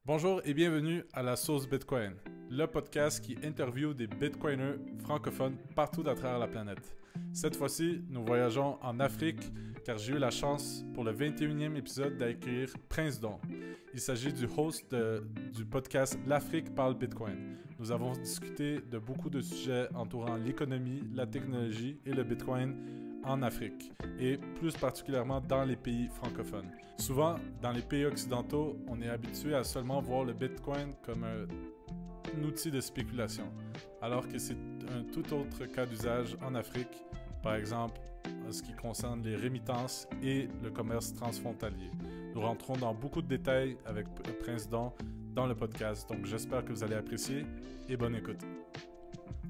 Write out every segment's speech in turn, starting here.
Bonjour et bienvenue à la Sauce Bitcoin, le podcast qui interviewe des Bitcoiners francophones partout à travers la planète. Cette fois-ci, nous voyageons en Afrique car j'ai eu la chance pour le 21e épisode d'accueillir Prince Don. Il s'agit du host du podcast L'Afrique parle Bitcoin. Nous avons discuté de beaucoup de sujets entourant l'économie, la technologie et le Bitcoin en Afrique, et plus particulièrement dans les pays francophones. Souvent, dans les pays occidentaux, on est habitué à seulement voir le Bitcoin comme un outil de spéculation, alors que c'est un tout autre cas d'usage en Afrique, par exemple en ce qui concerne les rémittances et le commerce transfrontalier. Nous rentrons dans beaucoup de détails avec Prince Don dans le podcast, donc j'espère que vous allez apprécier et bonne écoute.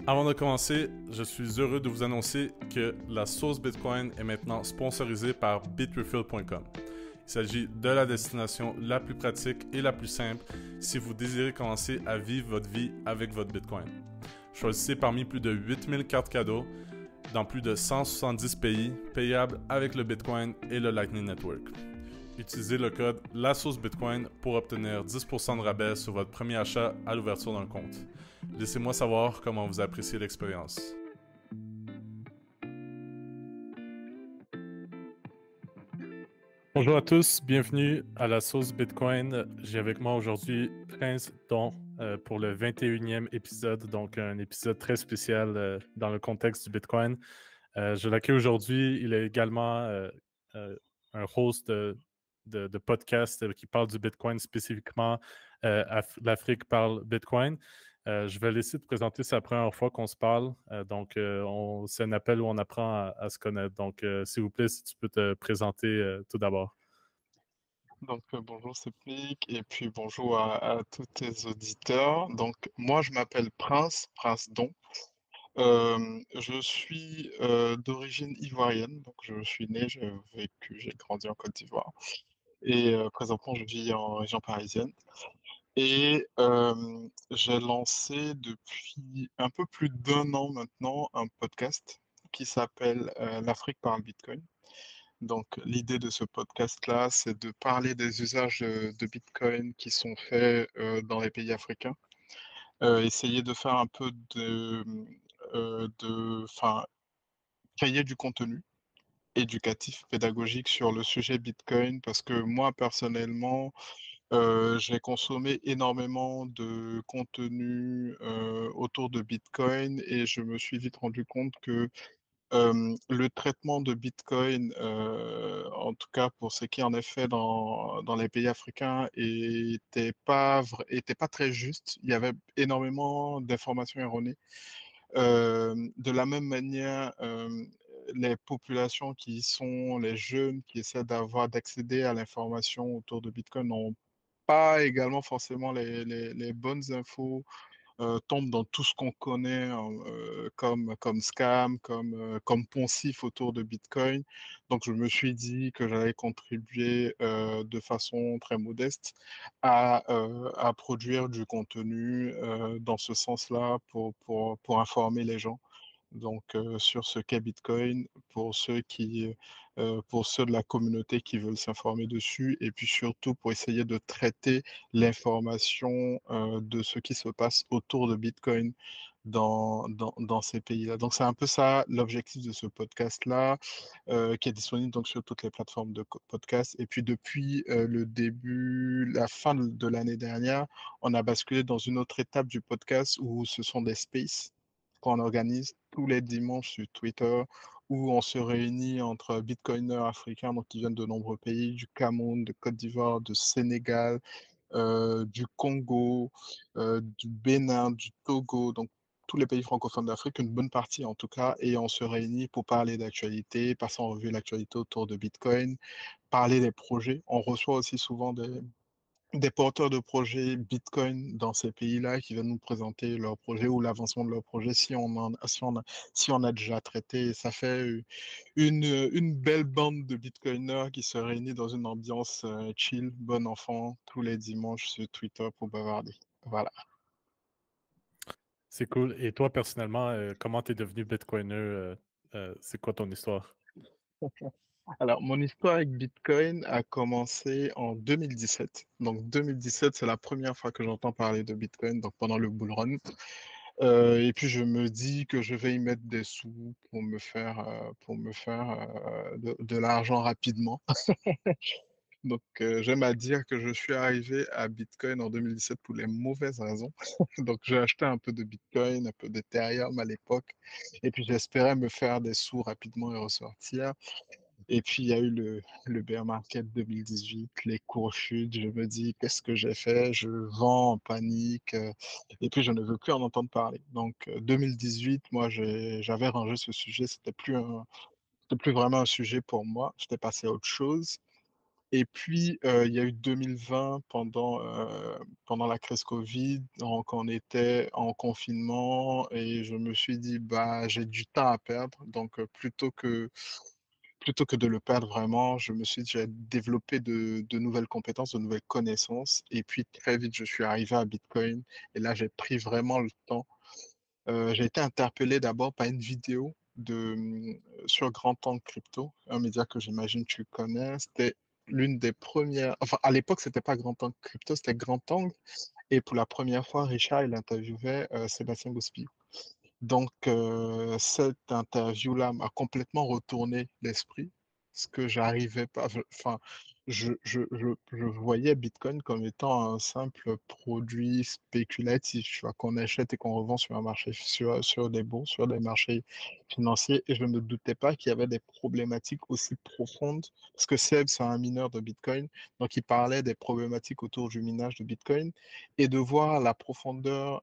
Avant de commencer, je suis heureux de vous annoncer que la sauce Bitcoin est maintenant sponsorisée par bitrefill.com. Il s'agit de la destination la plus pratique et la plus simple si vous désirez commencer à vivre votre vie avec votre Bitcoin. Choisissez parmi plus de 8000 cartes cadeaux dans plus de 170 pays payables avec le Bitcoin et le Lightning Network. Utilisez le code LASAUCEBITCOIN pour obtenir 10% de rabais sur votre premier achat à l'ouverture d'un compte. Laissez-moi savoir comment vous appréciez l'expérience. Bonjour à tous, bienvenue à la sauce Bitcoin. J'ai avec moi aujourd'hui Prince Don pour le 21e épisode, donc un épisode très spécial dans le contexte du Bitcoin. Je l'accueille aujourd'hui. Il est également un host de podcast qui parle du Bitcoin spécifiquement. L'Afrique parle Bitcoin. Je vais laisser te présenter, c'est la première fois qu'on se parle. C'est un appel où on apprend à se connaître. Donc, s'il vous plaît, si tu peux te présenter tout d'abord. Bonjour Seplik, et puis bonjour à tous tes auditeurs. Donc, moi, je m'appelle Prince Don. Je suis d'origine ivoirienne, donc je suis né, j'ai vécu, j'ai grandi en Côte d'Ivoire. Et présentement, je vis en région parisienne. Et j'ai lancé depuis un peu plus d'1 an maintenant un podcast qui s'appelle L'Afrique parle Bitcoin. Donc, l'idée de ce podcast-là, c'est de parler des usages de Bitcoin qui sont faits dans les pays africains. Essayer de faire un peu enfin, créer du contenu éducatif, pédagogique sur le sujet Bitcoin, parce que moi, personnellement, j'ai consommé énormément de contenu autour de Bitcoin et je me suis vite rendu compte que le traitement de Bitcoin, en tout cas pour ce qui en est fait dans les pays africains, était pas très juste. Il y avait énormément d'informations erronées. De la même manière, les populations qui sont les jeunes qui essaient d'accéder à l'information autour de Bitcoin n'ont pas également forcément les bonnes infos, tombe dans tout ce qu'on connaît comme scam, comme poncif autour de Bitcoin. Donc, je me suis dit que j'allais contribuer de façon très modeste à produire du contenu dans ce sens-là pour informer les gens. Donc, sur ce qu'est Bitcoin, pour ceux de la communauté qui veulent s'informer dessus, et puis surtout pour essayer de traiter l'information de ce qui se passe autour de Bitcoin dans ces pays-là. Donc, c'est un peu ça l'objectif de ce podcast-là, qui est disponible donc sur toutes les plateformes de podcast. Et puis, depuis la fin de l'année dernière, on a basculé dans une autre étape du podcast où ce sont des spaces qu'on organise tous les dimanches sur Twitter, où on se réunit entre bitcoiners africains, donc qui viennent de nombreux pays, du Cameroun, de Côte d'Ivoire, de Sénégal, du Congo, du Bénin, du Togo, donc tous les pays francophones d'Afrique, une bonne partie en tout cas, et on se réunit pour parler d'actualité, passer en revue l'actualité autour de Bitcoin, parler des projets. On reçoit aussi souvent des porteurs de projets Bitcoin dans ces pays-là qui viennent nous présenter leur projet ou l'avancement de leur projet si on a déjà traité. Et ça fait une belle bande de Bitcoiners qui se réunit dans une ambiance chill, bon enfant, tous les dimanches sur Twitter pour bavarder. Voilà. C'est cool. Et toi, personnellement, comment tu es devenu Bitcoiner? C'est quoi ton histoire? Alors, mon histoire avec Bitcoin a commencé en 2017. Donc, 2017, c'est la première fois que j'entends parler de Bitcoin, donc pendant le bull run. Et puis, je me dis que je vais y mettre des sous pour me faire de l'argent rapidement. Donc, j'aime à dire que je suis arrivé à Bitcoin en 2017 pour les mauvaises raisons. Donc, j'ai acheté un peu de Bitcoin, un peu d'Ethereum à l'époque. Et puis, j'espérais me faire des sous rapidement et ressortir. Et puis, il y a eu le bear market 2018, les cours chutent. Je me dis, qu'est-ce que j'ai fait? Je vends en panique. Et puis, je ne veux plus en entendre parler. Donc, 2018, moi, j'avais rangé ce sujet. C'était plus vraiment un sujet pour moi. J'étais passé à autre chose. Et puis, il y a eu 2020 pendant la crise Covid, donc on était en confinement et je me suis dit, bah, j'ai du temps à perdre. Donc, plutôt que de le perdre vraiment, je me suis dit, j'ai développé de nouvelles compétences, de nouvelles connaissances. Et puis très vite, je suis arrivé à Bitcoin. Et là, j'ai pris vraiment le temps. J'ai été interpellé d'abord par une vidéo sur Grand Angle Crypto, un média que j'imagine tu connais. C'était l'une des premières. Enfin, à l'époque, c'était pas Grand Angle Crypto, c'était Grand Angle. Et pour la première fois, Richard, il interviewait Sébastien Gouspillou. Donc, cette interview-là m'a complètement retourné l'esprit, ce que j'arrivais pas, enfin, je voyais Bitcoin comme étant un simple produit spéculatif, tu vois, qu'on achète et qu'on revend sur un marché, sur des bourses, sur des marchés financiers, et je ne me doutais pas qu'il y avait des problématiques aussi profondes, parce que Seb, c'est un mineur de Bitcoin, donc il parlait des problématiques autour du minage de Bitcoin, et de voir la profondeur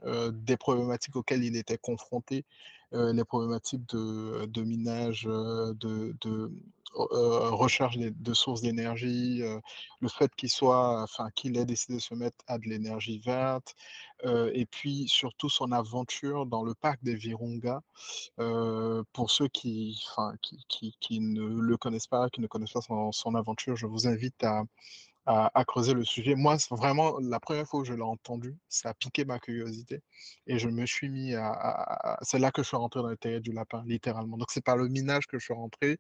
des problématiques auxquelles il était confronté, les problématiques de minage, recherche de sources d'énergie, le fait qu'il ait décidé de se mettre à de l'énergie verte, et puis surtout son aventure dans le parc des Virunga. Pour ceux qui ne le connaissent pas, qui ne connaissent pas son aventure, je vous invite à creuser le sujet. Moi, c'est vraiment, la première fois que je l'ai entendu, ça a piqué ma curiosité et je me suis mis c'est là que je suis rentré dans le terrier du lapin, littéralement. Donc, c'est par le minage que je suis rentré.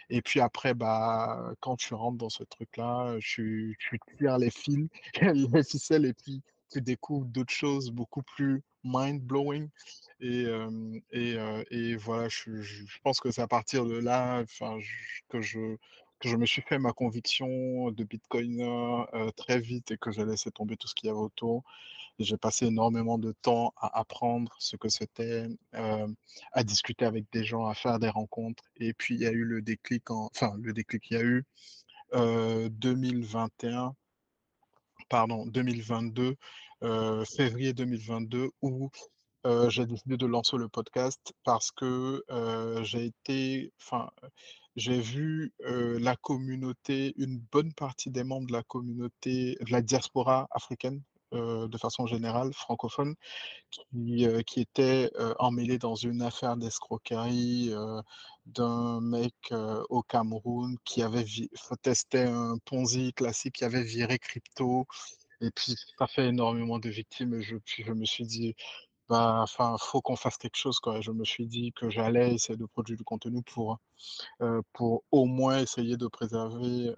Et puis après, bah, quand tu rentres dans ce truc-là, tu tires les fils, les ficelles, et puis tu découvres d'autres choses beaucoup plus mind-blowing. Et voilà, je pense que c'est à partir de là, que je me suis fait ma conviction de Bitcoiner très vite et que j'ai laissé tomber tout ce qu'il y avait autour. Et j'ai passé énormément de temps à apprendre ce que c'était, à discuter avec des gens, à faire des rencontres. Et puis il y a eu le déclic, il y a eu 2021, pardon, 2022, février 2022, où j'ai décidé de lancer le podcast parce que j'ai vu la communauté, une bonne partie des membres de la communauté, de la diaspora africaine, de façon générale, francophone, qui étaient emmêlés dans une affaire d'escroquerie d'un mec au Cameroun qui testé un Ponzi classique, qui avait viré crypto. Et puis, ça fait énormément de victimes. Puis je me suis dit, bah, enfin, faut qu'on fasse quelque chose, quoi. Je me suis dit que j'allais essayer de produire du contenu pour au moins essayer de préserver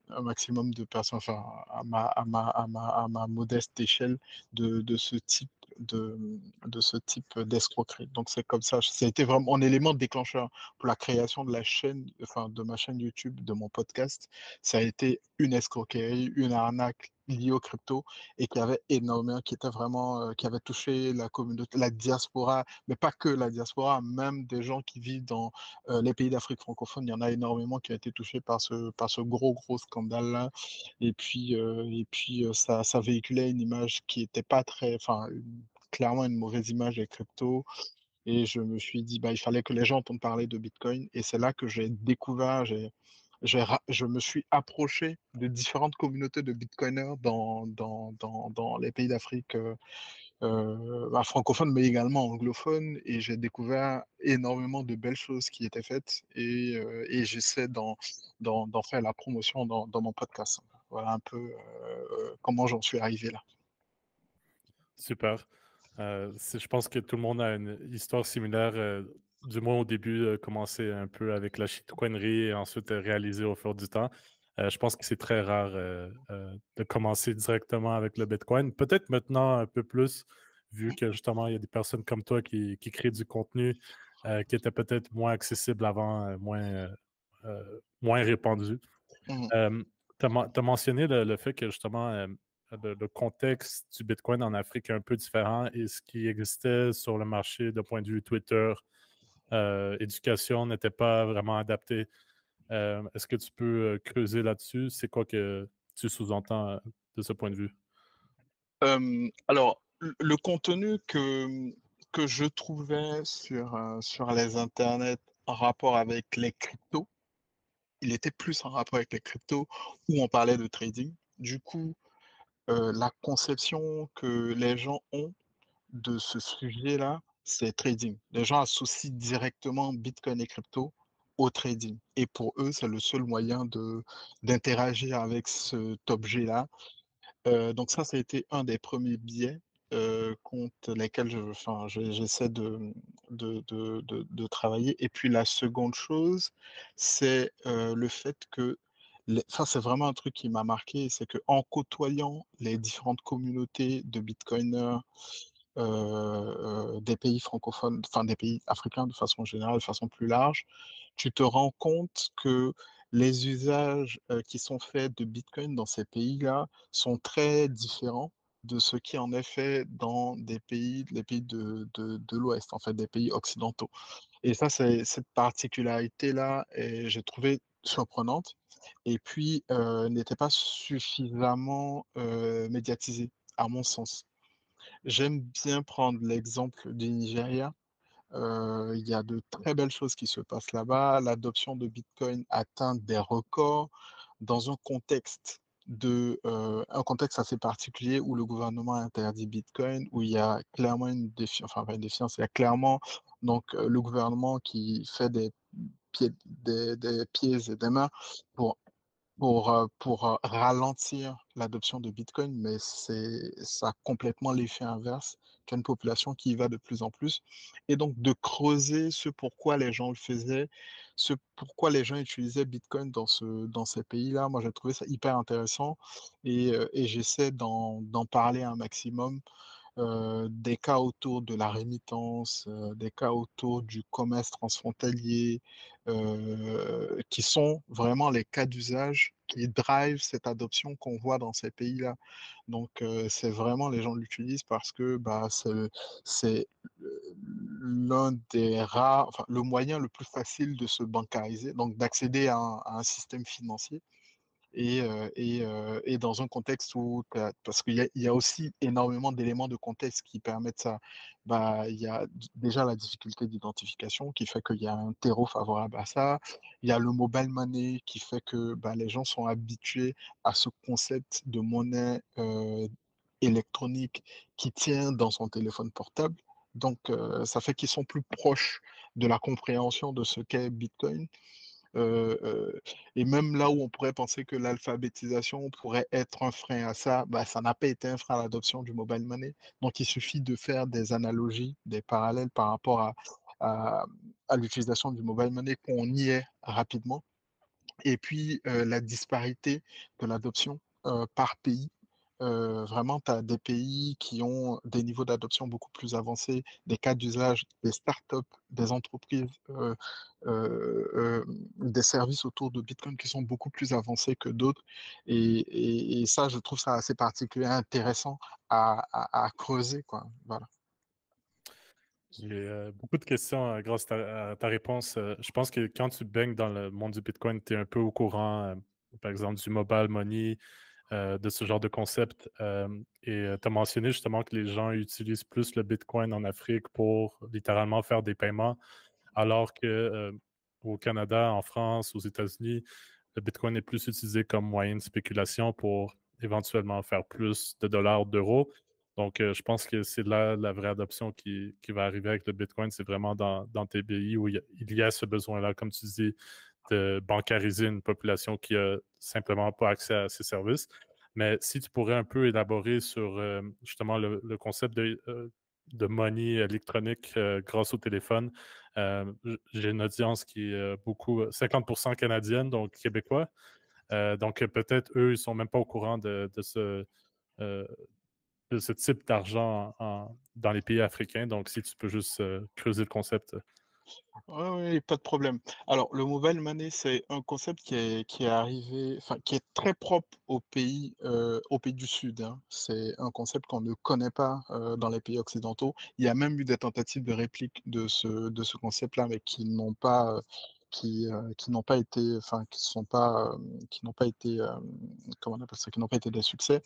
un maximum de personnes, enfin, à ma modeste échelle, de ce type de, de ce type d'escroquerie. Donc c'est comme ça a été vraiment un élément déclencheur pour la création de la chaîne, enfin de ma chaîne YouTube, de mon podcast. Ça a été une escroquerie, une arnaque liée aux crypto et qui était vraiment, qui avait touché la communauté, la diaspora, mais pas que la diaspora, même des gens qui vivent dans les pays d'Afrique francophone. Il y en a énormément qui ont été touchés par ce gros scandale-là. Et puis ça véhiculait une image qui n'était pas très, enfin, clairement une mauvaise image des cryptos. Et je me suis dit, bah, il fallait que les gens entendent parler de Bitcoin. Et c'est là que j'ai découvert, je me suis approché de différentes communautés de Bitcoiners dans les pays d'Afrique francophone, mais également anglophone. Et j'ai découvert énormément de belles choses qui étaient faites. Et j'essaie d'en faire la promotion dans mon podcast. Voilà un peu comment j'en suis arrivé là. Super. Je pense que tout le monde a une histoire similaire du moins au début, commencer un peu avec la shitcoinerie et ensuite réaliser au fur du temps. Je pense que c'est très rare de commencer directement avec le Bitcoin. Peut-être maintenant un peu plus, vu que justement, il y a des personnes comme toi qui créent du contenu qui était peut-être moins accessible avant, moins répandu. Mhm, Tu as mentionné le fait que justement, le contexte du Bitcoin en Afrique est un peu différent et ce qui existait sur le marché de point de vue Twitter, éducation n'était pas vraiment adapté. Est-ce que tu peux creuser là-dessus? C'est quoi que tu sous-entends de ce point de vue? alors, le contenu que je trouvais sur les internets en rapport avec les cryptos, il était plus en rapport avec les cryptos où on parlait de trading. Du coup, la conception que les gens ont de ce sujet-là, c'est trading. Les gens associent directement Bitcoin et crypto au trading. Et pour eux, c'est le seul moyen d'interagir avec cet objet-là. Donc ça a été un des premiers biais contre lesquels j'essaie de travailler. Et puis la seconde chose, c'est le fait que, ça c'est vraiment un truc qui m'a marqué, c'est qu'en côtoyant les différentes communautés de Bitcoiners des pays francophones, enfin des pays africains de façon générale, de façon plus large, tu te rends compte que les usages qui sont faits de Bitcoin dans ces pays-là sont très différents de ce qui en est fait dans des pays, les pays de l'Ouest, en fait, des pays occidentaux. Et ça, c'est cette particularité-là, et j'ai trouvé surprenante, et puis n'était pas suffisamment médiatisée, à mon sens. J'aime bien prendre l'exemple du Nigeria. Il y a de très belles choses qui se passent là-bas. L'adoption de Bitcoin atteint des records dans un contexte assez particulier où le gouvernement a interdit Bitcoin, où il y a clairement une défiance, enfin pas une défiance, il y a clairement le gouvernement qui fait des pieds et des mains pour ralentir l'adoption de Bitcoin, mais ça a complètement l'effet inverse, qu'une population qui y va de plus en plus. Et donc, de creuser ce pourquoi les gens le faisaient, ce pourquoi les gens utilisaient Bitcoin dans ces pays-là, moi, j'ai trouvé ça hyper intéressant et j'essaie d'en parler un maximum des cas autour de la rémittance, des cas autour du commerce transfrontalier, qui sont vraiment les cas d'usage qui drive cette adoption qu'on voit dans ces pays-là. Donc, c'est vraiment, les gens l'utilisent parce que bah, c'est l'un des rares, enfin, le moyen le plus facile de se bancariser, donc d'accéder à un système financier et dans un contexte où, parce qu'il y a aussi énormément d'éléments de contexte qui permettent ça. Bah, il y a déjà la difficulté d'identification qui fait qu'il y a un terreau favorable à ça. Il y a le mobile money qui fait que bah, les gens sont habitués à ce concept de monnaie électronique qui tient dans son téléphone portable. Donc, ça fait qu'ils sont plus proches de la compréhension de ce qu'est Bitcoin. Euh, euh, et même là où on pourrait penser que l'alphabétisation pourrait être un frein à ça, bah, ça n'a pas été un frein à l'adoption du mobile money. Donc il suffit de faire des analogies, des parallèles par rapport à, à l'utilisation du mobile money qu'on y est rapidement. Et puis, la disparité de l'adoption par pays. Vraiment, tu as des pays qui ont des niveaux d'adoption beaucoup plus avancés, des cas d'usage, des startups, des entreprises, des services autour de Bitcoin qui sont beaucoup plus avancés que d'autres. Et ça, je trouve ça assez particulier, intéressant à creuser, quoi. Voilà. J'ai beaucoup de questions grâce à ta réponse. Je pense que quand tu baignes dans le monde du Bitcoin, tu es un peu au courant, par exemple, du mobile money, de ce genre de concept. Et tu as mentionné justement que les gens utilisent plus le Bitcoin en Afrique pour littéralement faire des paiements, alors que au Canada, en France, aux États-Unis, le Bitcoin est plus utilisé comme moyen de spéculation pour éventuellement faire plus de dollars, d'euros. Donc, je pense que c'est là la vraie adoption qui va arriver avec le Bitcoin. C'est vraiment dans tes pays où il y a ce besoin-là, comme tu dis, de bancariser une population qui a simplement pas accès à ces services. Mais si tu pourrais un peu élaborer sur justement le concept de money électronique grâce au téléphone. J'ai une audience qui est beaucoup 50% canadienne, donc québécois. Donc peut-être eux, ils sont même pas au courant euh, de ce type d'argent dans les pays africains. Donc si tu peux juste creuser le concept. Oui, oui, pas de problème. Alors, le mobile money, c'est un concept qui est arrivé, enfin, qui est très propre aux pays du Sud, hein. C'est un concept qu'on ne connaît pas dans les pays occidentaux. Il y a même eu des tentatives de réplique de ce concept-là, mais qui n'ont pas été, enfin, qui n'ont pas été, comment on appelle ça, qui n'ont pas été des succès.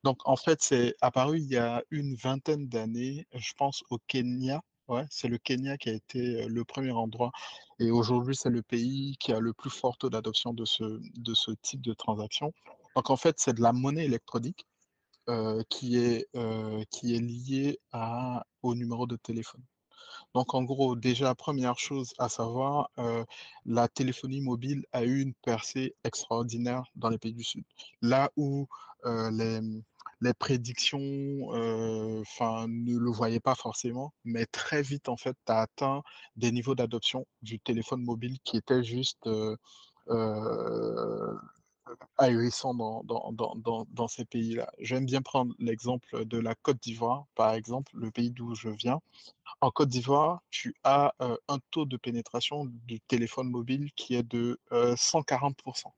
Donc, en fait, c'est apparu il y a une vingtaine d'années, je pense au Kenya. Ouais, c'est le Kenya qui a été le premier endroit. Et aujourd'hui, c'est le pays qui a le plus fort taux d'adoption de ce type de transaction. Donc, en fait, c'est de la monnaie électronique qui est liée au numéro de téléphone. Donc, en gros, déjà, première chose à savoir, la téléphonie mobile a eu une percée extraordinaire dans les pays du Sud. Là où les prédictions ne le voyaient pas forcément, mais très vite, en fait, tu as atteint des niveaux d'adoption du téléphone mobile qui étaient juste euh, ahurissants dans ces pays-là. J'aime bien prendre l'exemple de la Côte d'Ivoire, par exemple, le pays d'où je viens. En Côte d'Ivoire, tu as un taux de pénétration du téléphone mobile qui est de 140%.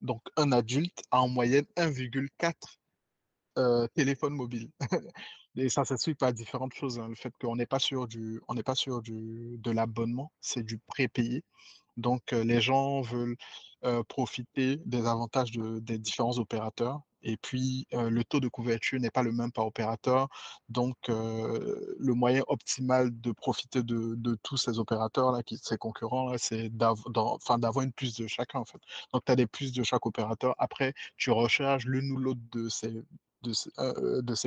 Donc, un adulte a en moyenne 1,4 téléphone mobile. Et ça s'explique par différentes choses, hein. Le fait qu'on n'est pas sûr de l'abonnement, c'est du prépayé. Donc, les gens veulent profiter des avantages des différents opérateurs. Et puis, le taux de couverture n'est pas le même par opérateur. Donc, le moyen optimal de profiter de tous ces opérateurs-là, ces concurrents-là, c'est d'avoir une puce de chacun, en fait. Donc, tu as des puces de chaque opérateur. Après, tu recharges l'une ou l'autre de ces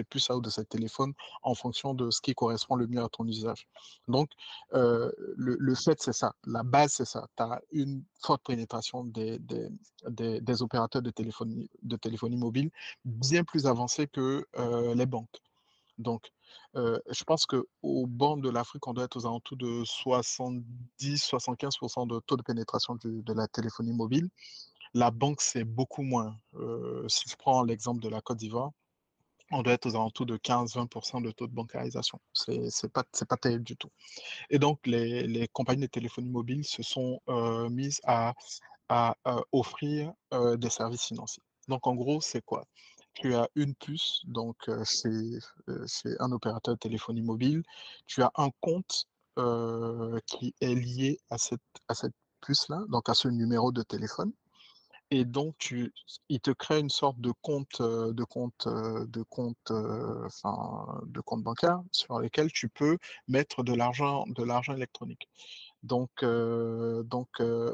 puces-là ou de ces téléphones en fonction de ce qui correspond le mieux à ton usage. Donc, le fait, c'est ça. La base, c'est ça. Tu as une forte pénétration des opérateurs de téléphonie mobile, bien plus avancée que les banques. Donc, je pense qu'au bord de l'Afrique, on doit être aux alentours de 70-75% de taux de pénétration de la téléphonie mobile. La banque, c'est beaucoup moins. Si je prends l'exemple de la Côte d'Ivoire, on doit être aux alentours de 15-20% de taux de bancarisation. C'est pas terrible du tout. Et donc, les compagnies de téléphonie mobile se sont mises à offrir des services financiers. Donc, en gros, c'est quoi? Tu as une puce, donc chez un opérateur de téléphonie mobile. Tu as un compte qui est lié à cette puce-là, donc à ce numéro de téléphone. Et donc, il te crée une sorte de compte bancaire sur lequel tu peux mettre de l'argent électronique.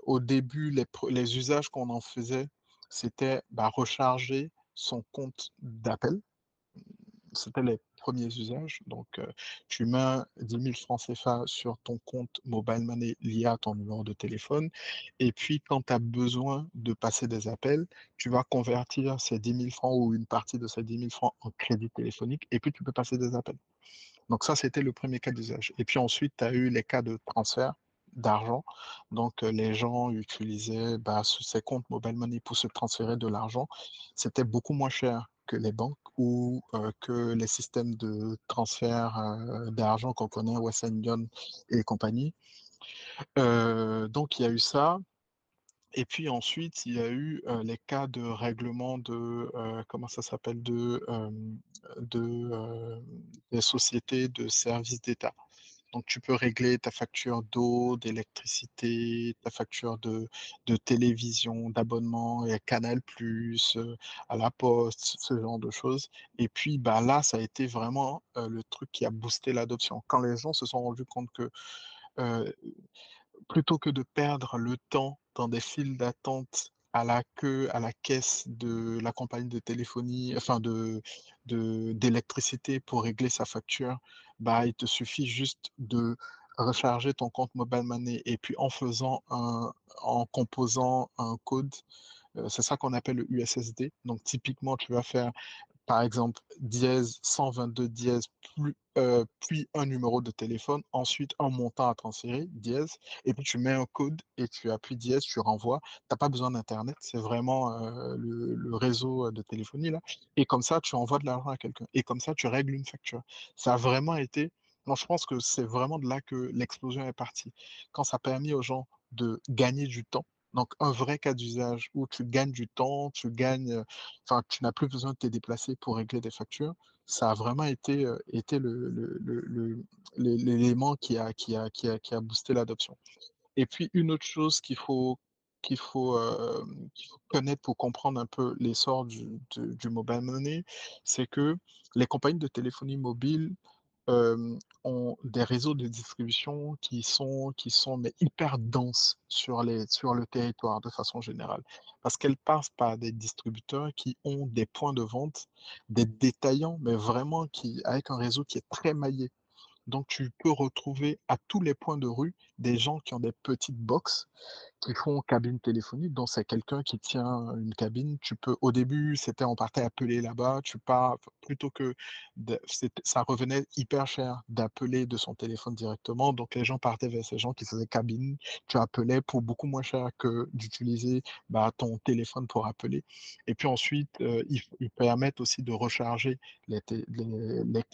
Au début, les usages qu'on en faisait, c'était bah, recharger son compte d'appel. C'était les premiers usages. Donc, tu mets 10 000 francs CFA sur ton compte Mobile Money lié à ton numéro de téléphone. Et puis, quand tu as besoin de passer des appels, tu vas convertir ces 10 000 francs ou une partie de ces 10 000 francs en crédit téléphonique et puis tu peux passer des appels. Donc ça, c'était le premier cas d'usage. Et puis ensuite, tu as eu les cas de transfert d'argent. Donc les gens utilisaient bah, ces comptes mobile money pour se transférer de l'argent. C'était beaucoup moins cher que les banques ou que les systèmes de transfert d'argent qu'on connaît, Western Union et compagnie. Donc il y a eu ça. Et puis ensuite, il y a eu les cas de règlement comment ça s'appelle, de, des sociétés de services d'État. Donc, tu peux régler ta facture d'eau, d'électricité, ta facture de télévision, d'abonnement et à Canal+, à la Poste, ce genre de choses. Et puis, bah, là, ça a été vraiment le truc qui a boosté l'adoption. Quand les gens se sont rendus compte que euh, plutôt que de perdre le temps dans des files d'attente à la queue, à la caisse de la compagnie de téléphonie, d'électricité pour régler sa facture, bah, il te suffit juste de recharger ton compte Mobile Money et puis en composant un code, c'est ça qu'on appelle le USSD. Donc, typiquement, tu vas faire par exemple, dièse 122 dièse, puis un numéro de téléphone, ensuite un montant à transférer, dièse, et puis tu mets un code et tu appuies dièse, tu renvoies. Tu as pas besoin d'internet, c'est vraiment, le réseau, de téléphonie là et comme ça, tu envoies de l'argent à quelqu'un et comme ça, tu règles une facture. Ça a vraiment été moi, je pense que c'est vraiment de là que l'explosion est partie. Quand ça a permis aux gens de gagner du temps, donc un vrai cas d'usage où tu gagnes du temps, tu gagnes, enfin, tu n'as plus besoin de te déplacer pour régler des factures. Ça a vraiment été l'élément qui a boosté l'adoption. Et puis une autre chose qu'il faut connaître pour comprendre un peu l'essor du mobile money, c'est que les compagnies de téléphonie mobile, ont des réseaux de distribution qui sont mais hyper denses sur le territoire de façon générale. Parce qu'elles passent par des distributeurs qui ont des points de vente, des détaillants, mais vraiment qui avec un réseau qui est très maillé. Donc tu peux retrouver à tous les coins de rue des gens qui ont des petites box qui font cabine téléphonique, donc c'est quelqu'un qui tient une cabine. Tu peux au début, c'était on partait appeler là-bas, tu pars plutôt que ça revenait hyper cher d'appeler de son téléphone directement, donc les gens partaient vers ces gens qui faisaient cabine. Tu appelais pour beaucoup moins cher que d'utiliser, bah, ton téléphone pour appeler et puis ensuite, ils permettent aussi de recharger les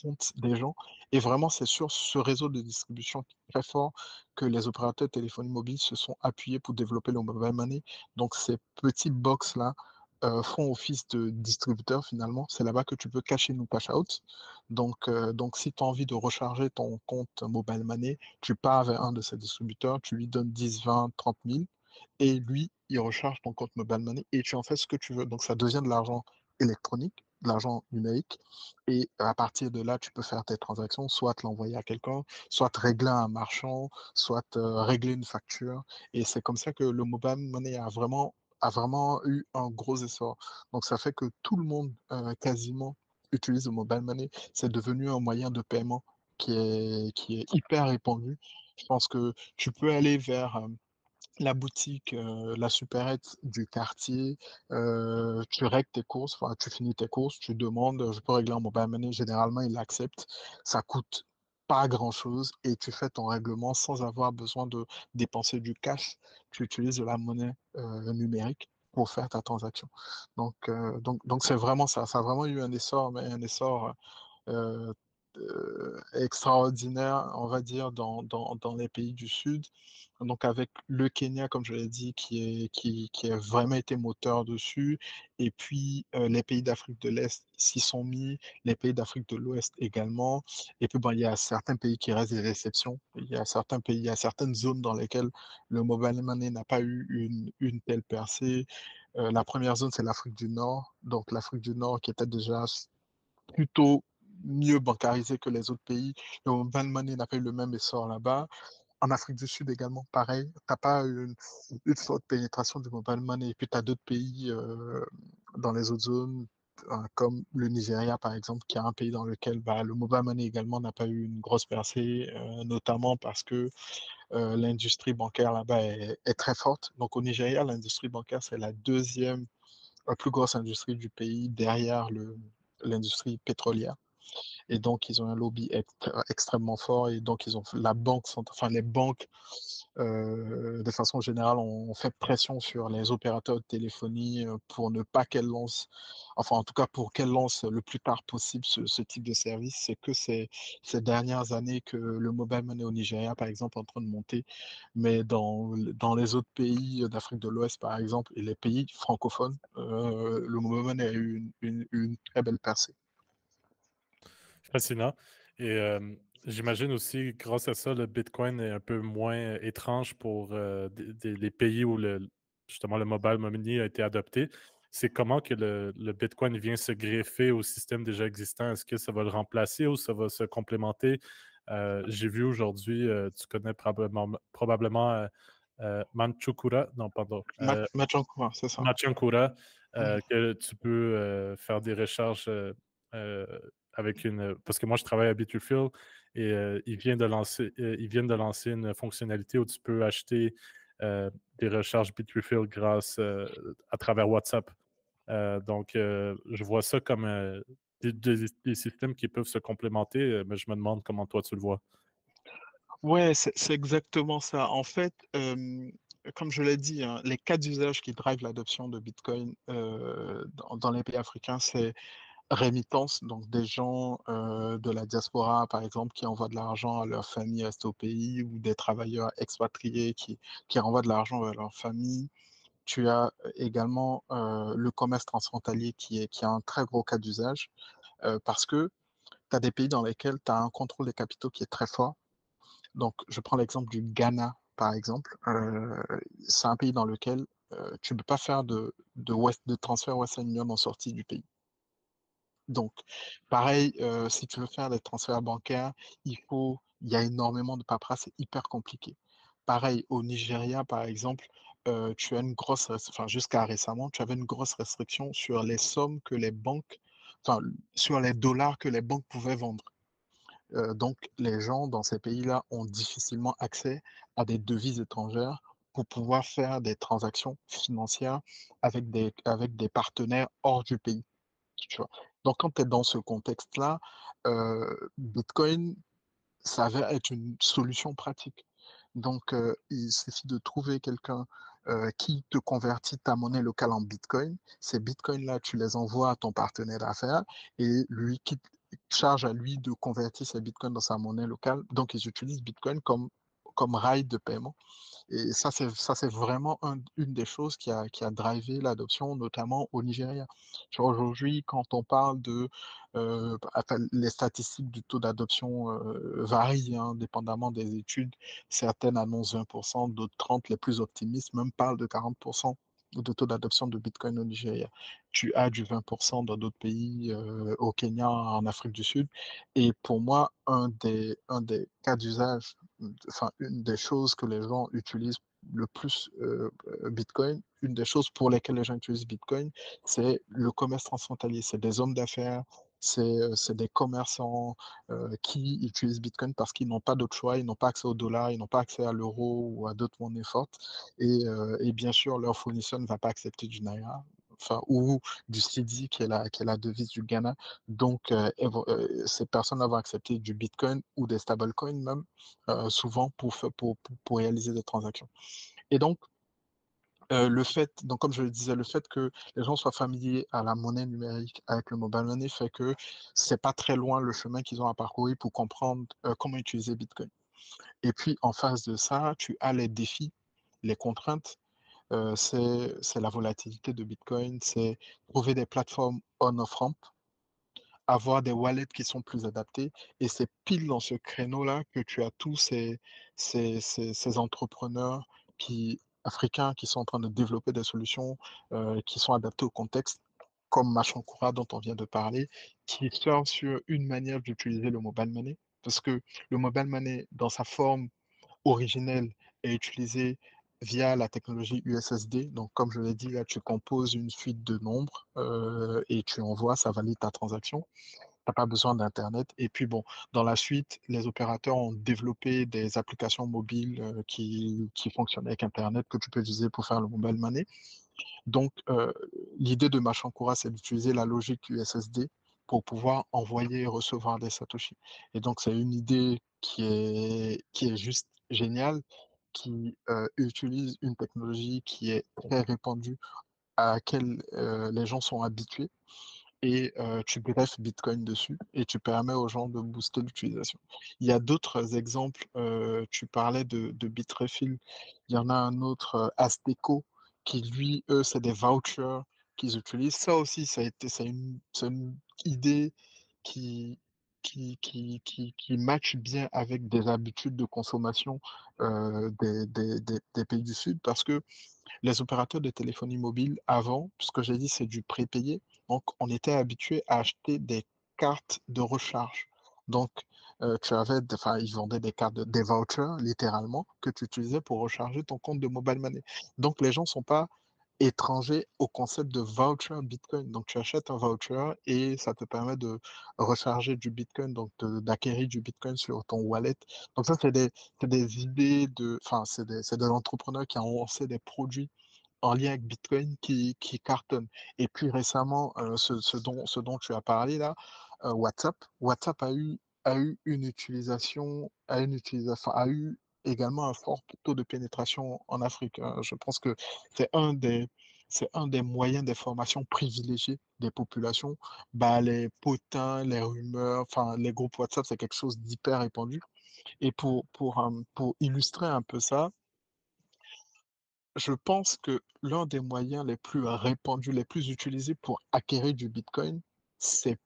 comptes des gens et vraiment c'est sur ce réseau de distribution très fort que les opérateurs de téléphonie mobile se sont appuyés pour développer le mobile money. Donc ces petits box-là font office de distributeur finalement. C'est là-bas que tu peux cash in ou cash out. Donc si tu as envie de recharger ton compte mobile money, tu pars vers un de ces distributeurs, tu lui donnes 10, 20, 30 000 et lui, il recharge ton compte mobile money et tu en fais ce que tu veux. Donc ça devient de l'argent électronique, de l'argent numérique. Et à partir de là, tu peux faire tes transactions, soit l'envoyer à quelqu'un, soit régler un marchand, soit régler une facture. Et c'est comme ça que le mobile money a vraiment eu un gros essor. Donc ça fait que tout le monde quasiment utilise le mobile money. C'est devenu un moyen de paiement qui est hyper répandu. Je pense que tu peux aller vers la boutique, la supérette du quartier, tu règles tes courses, enfin, tu finis tes courses, tu demandes: «Je peux régler en mobile money?» Généralement, ils l'acceptent. Ça coûte pas grand-chose et tu fais ton règlement sans avoir besoin de dépenser du cash. Tu utilises de la monnaie, numérique pour faire ta transaction. Donc c'est vraiment ça. Ça a vraiment eu un essor, mais un essor, heu extraordinaire, on va dire, dans les pays du Sud. Donc avec le Kenya, comme je l'ai dit, qui a vraiment été moteur dessus et puis, les pays d'Afrique de l'Est s'y sont mis, les pays d'Afrique de l'Ouest également et puis, bon, il y a certains pays qui restent des exceptions. Il y a certaines zones dans lesquelles le mobile money n'a pas eu une telle percée. La première zone, c'est l'Afrique du Nord. Donc l'Afrique du Nord qui était déjà plutôt mieux bancarisé que les autres pays. Le mobile money n'a pas eu le même essor là-bas. En Afrique du Sud également, pareil, tu as pas une forte pénétration du mobile money. Et puis tu as d'autres pays dans les autres zones, comme le Nigeria par exemple, qui est un pays dans lequel bah, le mobile money également n'a pas eu une grosse percée, notamment parce que l'industrie bancaire là-bas est très forte. Donc au Nigeria, l'industrie bancaire, c'est la deuxième la plus grosse industrie du pays derrière l'industrie pétrolière. Et donc, ils ont un lobby extrêmement fort. Et donc, ils ont la banque, enfin, les banques, de façon générale, ont fait pression sur les opérateurs de téléphonie pour ne pas qu'elles lancent, enfin, en tout cas, pour qu'elles lancent le plus tard possible ce type de service. C'est que ces dernières années que le mobile money au Nigeria, par exemple, est en train de monter. Mais dans les autres pays d'Afrique de l'Ouest, par exemple, et les pays francophones, le mobile money a eu une très belle percée. Fascinant. Et j'imagine aussi, grâce à ça, le Bitcoin est un peu moins étrange pour les pays où justement le mobile money a été adopté. C'est comment que le Bitcoin vient se greffer au système déjà existant? Est-ce que ça va le remplacer ou ça va se complémenter? J'ai vu aujourd'hui, tu connais probablement Manchukura, non, pardon, Match c'est ça. Machankura, Mhm. que tu peux faire des recharges euh, avec une. Parce que moi, je travaille à Bitrefill et ils viennent de lancer une fonctionnalité où tu peux acheter des recharges Bitrefill grâce à travers WhatsApp. Je vois ça comme des systèmes qui peuvent se complémenter, mais je me demande comment toi tu le vois. Ouais, c'est exactement ça. En fait, comme je l'ai dit, hein, les cas d'usage qui drivent l'adoption de Bitcoin dans les pays africains, c'est rémittance, donc des gens de la diaspora, par exemple, qui envoient de l'argent à leur famille restée au pays, ou des travailleurs expatriés qui renvoient de l'argent vers leur famille. Tu as également le commerce transfrontalier qui a un très gros cas d'usage, parce que tu as des pays dans lesquels tu as un contrôle des capitaux qui est très fort. Donc, je prends l'exemple du Ghana, par exemple. C'est un pays dans lequel tu ne peux pas faire de transfert Western Union en sortie du pays. Donc, pareil, si tu veux faire des transferts bancaires, il y a énormément de paperasse, c'est hyper compliqué. Pareil, au Nigeria, par exemple, tu as une enfin, jusqu'à récemment, tu avais une grosse restriction sur les sommes que les banques, enfin, sur les dollars que les banques pouvaient vendre. Donc, les gens dans ces pays-là ont difficilement accès à des devises étrangères pour pouvoir faire des transactions financières avec des partenaires hors du pays. Tu vois. Donc, quand tu es dans ce contexte-là, Bitcoin s'avère être une solution pratique. Donc, il suffit de trouver quelqu'un qui te convertit ta monnaie locale en Bitcoin. Ces Bitcoins-là, tu les envoies à ton partenaire d'affaires et lui qui charge à lui de convertir ces Bitcoins dans sa monnaie locale. Donc, ils utilisent Bitcoin comme rail de paiement. Et ça, c'est vraiment une des choses qui a drivé l'adoption, notamment au Nigeria. Tu vois, aujourd'hui, quand on parle enfin, les statistiques du taux d'adoption varient, hein, dépendamment des études. Certaines annoncent 20%, d'autres 30%, les plus optimistes même parlent de 40% de taux d'adoption de Bitcoin au Nigeria. Tu as du 20% dans d'autres pays, au Kenya, en Afrique du Sud. Et pour moi, un des cas d'usage, enfin, une des choses que les gens utilisent le plus Bitcoin, une des choses pour lesquelles les gens utilisent Bitcoin, c'est le commerce transfrontalier. C'est des hommes d'affaires, c'est des commerçants qui utilisent Bitcoin parce qu'ils n'ont pas d'autre choix, ils n'ont pas accès au dollar, ils n'ont pas accès à l'euro ou à d'autres monnaies fortes. Et bien sûr, leur fournisseur ne va pas accepter du Naira. Enfin, ou du CD qui est la devise du Ghana. Donc, ces personnes vont accepter du Bitcoin ou des stablecoins même, souvent pour réaliser des transactions. Et donc, donc, comme je le disais, le fait que les gens soient familiers à la monnaie numérique avec le mobile money fait que c'est pas très loin le chemin qu'ils ont à parcourir pour comprendre comment utiliser Bitcoin. Et puis, en face de ça, tu as les défis, les contraintes. C'est la volatilité de Bitcoin, c'est trouver des plateformes on-off-ramp, avoir des wallets qui sont plus adaptés. Et c'est pile dans ce créneau-là que tu as tous ces entrepreneurs africains qui sont en train de développer des solutions qui sont adaptées au contexte, comme Machankura dont on vient de parler, qui surfent sur une manière d'utiliser le mobile money. Parce que le mobile money, dans sa forme originelle, est utilisé via la technologie USSD. Donc, comme je l'ai dit, là, tu composes une suite de nombres et tu envoies, ça valide ta transaction. T'as pas besoin d'Internet. Et puis bon, dans la suite, les opérateurs ont développé des applications mobiles qui fonctionnent avec Internet que tu peux utiliser pour faire le mobile money. Donc, l'idée de Machankura, c'est d'utiliser la logique USSD pour pouvoir envoyer et recevoir des Satoshi. Et donc, c'est une idée qui est juste géniale, qui utilise une technologie qui est très répandue, à laquelle les gens sont habitués et tu greffes Bitcoin dessus et tu permets aux gens de booster l'utilisation. Il y a d'autres exemples. Tu parlais de Bitrefill. Il y en a un autre, Azteco, qui lui, eux, c'est des vouchers qu'ils utilisent. Ça aussi, c'est une idée qui, qui matche bien avec des habitudes de consommation des pays du Sud parce que les opérateurs de téléphonie mobile, avant, ce que j'ai dit, c'est du prépayé. Donc, on était habitué à acheter des cartes de recharge. Donc, enfin, ils vendaient des vouchers, littéralement, que tu utilisais pour recharger ton compte de mobile money. Donc, les gens ne sont pas étrangers au concept de voucher Bitcoin. Donc, tu achètes un voucher et ça te permet de recharger du Bitcoin, donc d'acquérir du Bitcoin sur ton wallet. Donc, ça, c'est des idées enfin, c'est des entrepreneurs qui ont lancé des produits en lien avec Bitcoin qui cartonnent. Et puis récemment, ce dont tu as parlé là, WhatsApp a eu une utilisation, a eu également un fort taux de pénétration en Afrique. Je pense que c'est un des, c'est un des moyens d'information privilégiés des populations. Bah, les potins, les rumeurs, enfin, les groupes WhatsApp, c'est quelque chose d'hyper répandu. Et pour illustrer un peu ça, je pense que l'un des moyens les plus répandus, les plus utilisés pour acquérir du Bitcoin, c'est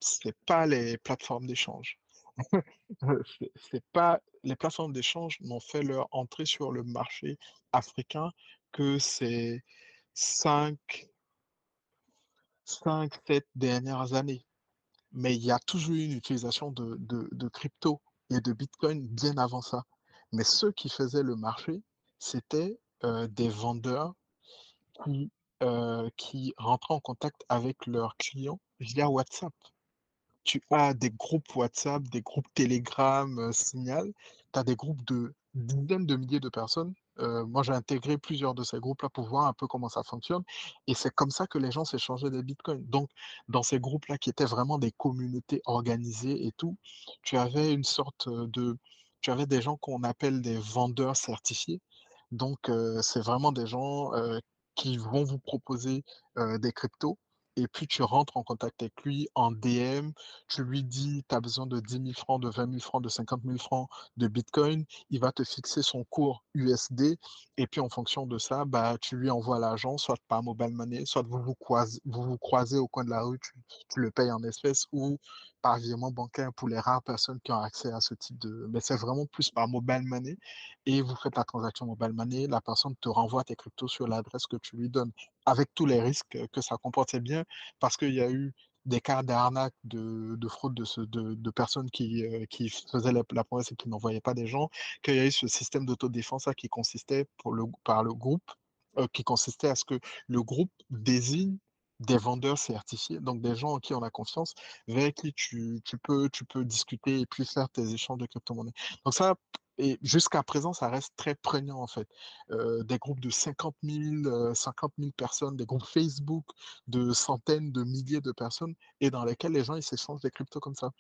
c'est pas les plateformes d'échange. C'est pas les plateformes d'échange n'ont fait leur entrée sur le marché africain que ces cinq, 7 dernières années. Mais il y a toujours eu une utilisation de crypto et de Bitcoin bien avant ça. Mais ceux qui faisaient le marché, c'était des vendeurs qui rentraient en contact avec leurs clients via WhatsApp. Tu as des groupes WhatsApp, des groupes Telegram, Signal. Tu as des groupes de dizaines de milliers de personnes. Moi, j'ai intégré plusieurs de ces groupes-là pour voir un peu comment ça fonctionne. Et c'est comme ça que les gens s'échangeaient des bitcoins. Donc, dans ces groupes-là qui étaient vraiment des communautés organisées et tout, tu avais une sorte de... Tu avais des gens qu'on appelle des vendeurs certifiés. Donc, c'est vraiment des gens qui vont vous proposer des cryptos. Et puis, tu rentres en contact avec lui en DM, tu lui dis, tu as besoin de 10 000 francs, de 20 000 francs, de 50 000 francs de Bitcoin, il va te fixer son cours USD, et puis en fonction de ça, bah, tu lui envoies l'argent, soit par mobile money, soit vous vous croisez au coin de la rue, tu le payes en espèces, ou par virement bancaire pour les rares personnes qui ont accès à ce type de... Mais c'est vraiment plus par mobile money, et vous faites la transaction mobile money, la personne te renvoie tes cryptos sur l'adresse que tu lui donnes, avec tous les risques que ça comporte. C'est bien parce qu'il y a eu des cas d'arnaque, de fraude de personnes qui faisaient la promesse et qui n'envoyaient pas des gens, qu'il y a eu ce système d'autodéfense là, qui consistait par le groupe, qui consistait à ce que le groupe désigne des vendeurs certifiés, donc des gens en qui on a confiance, avec qui tu peux discuter et puis faire tes échanges de crypto-monnaies. Donc ça, et jusqu'à présent, ça reste très prégnant en fait. Des groupes de 50 000 personnes, des groupes Facebook de centaines de milliers de personnes et dans lesquels les gens ils s'échangent des cryptos comme ça.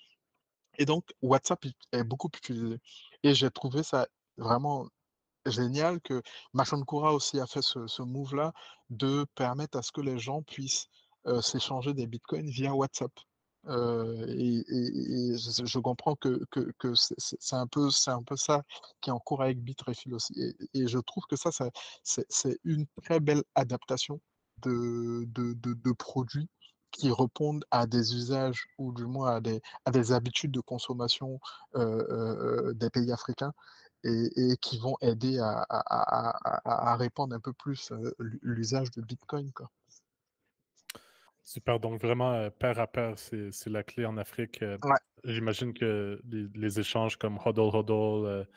Et donc, WhatsApp est beaucoup utilisé. Et j'ai trouvé ça vraiment génial que Machon Koura aussi a fait ce move-là de permettre à ce que les gens puissent s'échanger des bitcoins via WhatsApp. Et je comprends que c'est un peu ça qui est en cours avec Bitrefill aussi. Et je trouve que ça, c'est une très belle adaptation de produits qui répondent à des usages ou du moins à des habitudes de consommation des pays africains et qui vont aider à répandre un peu plus l'usage de Bitcoin, quoi. Super, donc vraiment, pair à pair, c'est la clé en Afrique. Ouais. J'imagine que les échanges comme Hodl Hodl,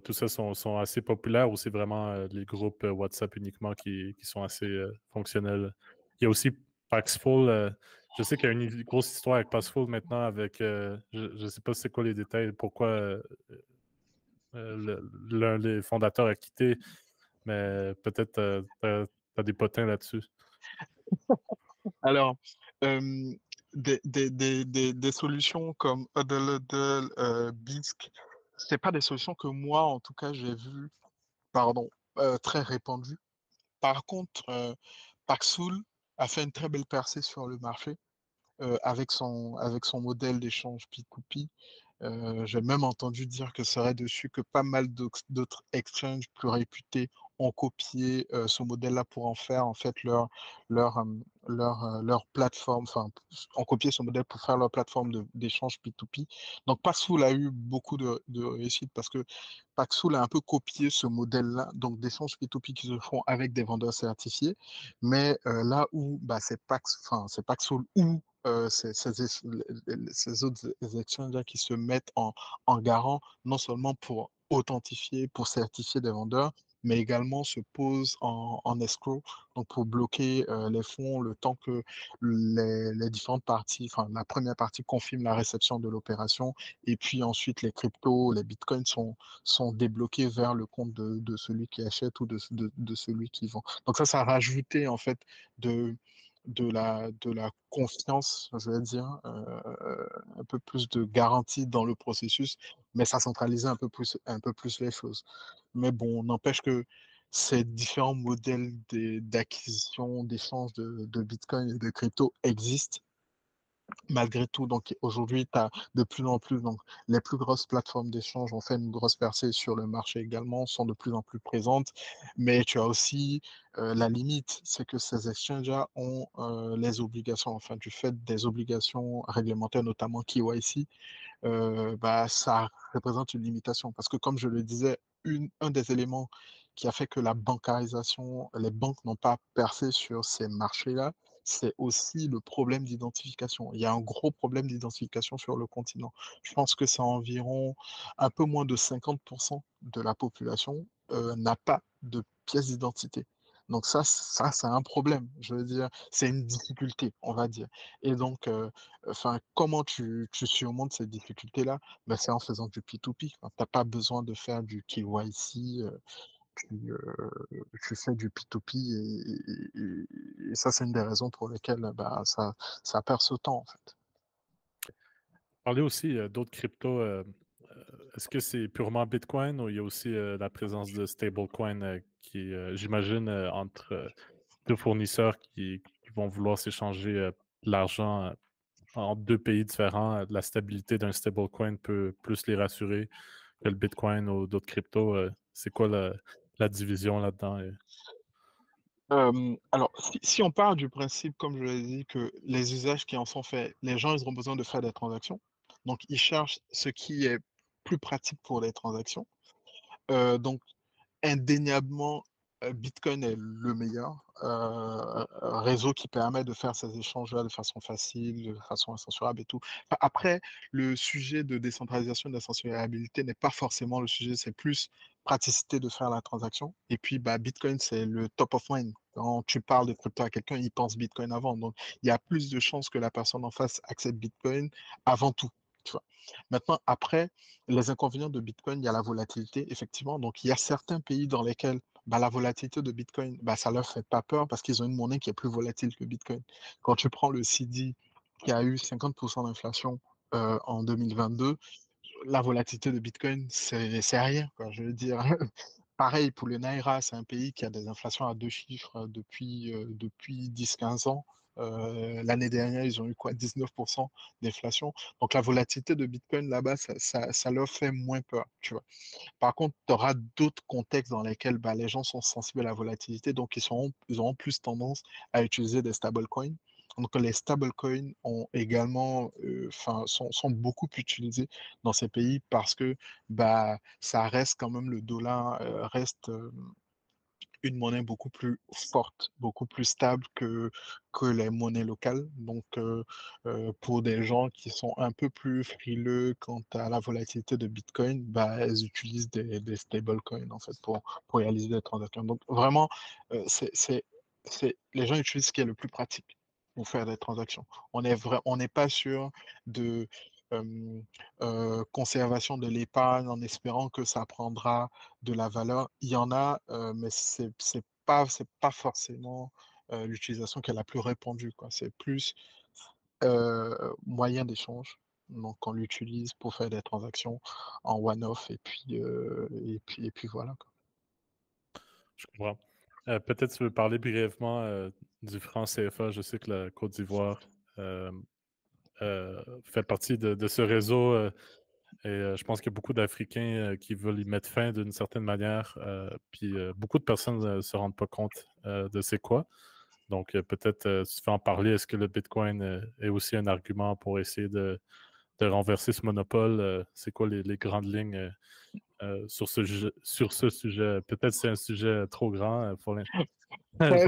tout ça sont assez populaires ou c'est vraiment les groupes WhatsApp uniquement qui sont assez fonctionnels. Il y a aussi Paxful. Je sais qu'il y a une grosse histoire avec Paxful maintenant avec, je ne sais pas c'est quoi les détails, pourquoi l'un des fondateurs a quitté, mais peut-être tu as des potins là-dessus. Alors, euh, des solutions comme Huddle Huddle, Bisq, c'est pas des solutions que moi, en tout cas, j'ai vues, pardon, très répandues. Par contre, Paxful a fait une très belle percée sur le marché avec son modèle d'échange P2P. J'ai même entendu dire que serait dessus que pas mal d'autres exchanges plus réputés ont copié ce modèle-là pour en faire en fait leur, euh, leur plateforme, enfin, ont copié ce modèle pour faire leur plateforme d'échange P2P. Donc Paxful a eu beaucoup de réussite parce que Paxful a un peu copié ce modèle-là, donc d'échange P2P qui se font avec des vendeurs certifiés, mais là où bah, enfin, c'est Paxful ou ces autres exchanges qui se mettent en garant, non seulement pour authentifier, pour certifier des vendeurs, mais également se pose en escrow, donc pour bloquer les fonds le temps que les différentes parties, enfin la première partie confirme la réception de l'opération, et puis ensuite les cryptos, les bitcoins sont débloqués vers le compte de celui qui achète ou de celui qui vend. Donc ça a rajouté en fait de, de la confiance, je vais dire, un peu plus de garantie dans le processus, mais ça centralisait un peu plus les choses. Mais bon, n'empêche que ces différents modèles d'acquisition, d'échange de Bitcoin et de crypto existent malgré tout. Donc aujourd'hui, tu as de plus en plus, donc les plus grosses plateformes d'échange ont fait une grosse percée sur le marché également, sont de plus en plus présentes, mais tu as aussi la limite, c'est que ces exchanges ont les obligations, enfin du fait des obligations réglementaires, notamment KYC, bah, ça représente une limitation. Parce que comme je le disais, un des éléments qui a fait que la bancarisation, les banques n'ont pas percé sur ces marchés-là, c'est aussi le problème d'identification. Il y a un gros problème d'identification sur le continent. Je pense que c'est environ un peu moins de 50% de la population n'a pas de pièce d'identité. Donc ça c'est un problème. Je veux dire, c'est une difficulté, on va dire. Et donc, enfin, comment tu surmontes cette difficulté-là? Ben, c'est en faisant du P2P. Tu n'as pas besoin de faire du KYC, tu, euh, tu fais du P2P et ça, c'est une des raisons pour lesquelles bah, ça perce autant, en fait. Parler aussi d'autres cryptos. Est-ce que c'est purement Bitcoin ou il y a aussi la présence de stablecoin qui, j'imagine, entre deux fournisseurs qui vont vouloir s'échanger de l'argent entre deux pays différents, la stabilité d'un stablecoin peut plus les rassurer que le Bitcoin ou d'autres cryptos. C'est quoi la division là-dedans? Alors, si on part du principe, comme je l'ai dit, que les usages qui en sont faits, les gens, ils ont besoin de faire des transactions. Donc, ils cherchent ce qui est plus pratique pour les transactions. Donc, indéniablement, Bitcoin est le meilleur réseau qui permet de faire ces échanges-là de façon facile, de façon incensurable et tout. Enfin, après, le sujet de décentralisation et d'incensurabilité n'est pas forcément le sujet, c'est plus praticité de faire la transaction. Et puis, bah, Bitcoin, c'est le top of mind. Quand tu parles de crypto à quelqu'un, il pense Bitcoin avant. Donc, il y a plus de chances que la personne en face accepte Bitcoin avant tout. Tu vois. Maintenant, après, les inconvénients de Bitcoin, il y a la volatilité, effectivement. Donc, il y a certains pays dans lesquels bah, la volatilité de Bitcoin, bah, ça leur fait pas peur parce qu'ils ont une monnaie qui est plus volatile que Bitcoin. Quand tu prends le CD qui a eu 50% d'inflation en 2022, la volatilité de Bitcoin, c'est rien, quoi. Je veux dire, pareil pour le Naira, c'est un pays qui a des inflations à deux chiffres depuis 10-15 ans. L'année dernière, ils ont eu quoi, 19% d'inflation. Donc la volatilité de Bitcoin là-bas, ça leur fait moins peur, tu vois. Par contre, tu auras d'autres contextes dans lesquels bah, les gens sont sensibles à la volatilité, donc ils auront plus tendance à utiliser des stablecoins. Donc les stablecoins ont également, sont beaucoup plus utilisés dans ces pays parce que bah, ça reste quand même le dollar reste une monnaie beaucoup plus forte, beaucoup plus stable que les monnaies locales. Donc, pour des gens qui sont un peu plus frileux quant à la volatilité de Bitcoin, bah, elles utilisent des stablecoins en fait pour réaliser des transactions. Donc, vraiment, les gens utilisent ce qui est le plus pratique pour faire des transactions. On n'est pas sûr de euh, conservation de l'épargne en espérant que ça prendra de la valeur. Il y en a, mais c'est pas forcément l'utilisation qui est la plus répandue, quoi. C'est plus moyen d'échange. Donc, on l'utilise pour faire des transactions en one-off et puis voilà, quoi. Je comprends. Peut-être tu veux parler brièvement du franc CFA. Je sais que la Côte d'Ivoire euh, fait partie de ce réseau et je pense qu'il y a beaucoup d'Africains qui veulent y mettre fin d'une certaine manière. Puis beaucoup de personnes ne se rendent pas compte de c'est quoi. Donc peut-être tu veux en parler. Est-ce que le Bitcoin est aussi un argument pour essayer de renverser ce monopole? C'est quoi les grandes lignes sur ce sujet? Peut-être c'est un sujet trop grand pour l'instant. Ouais,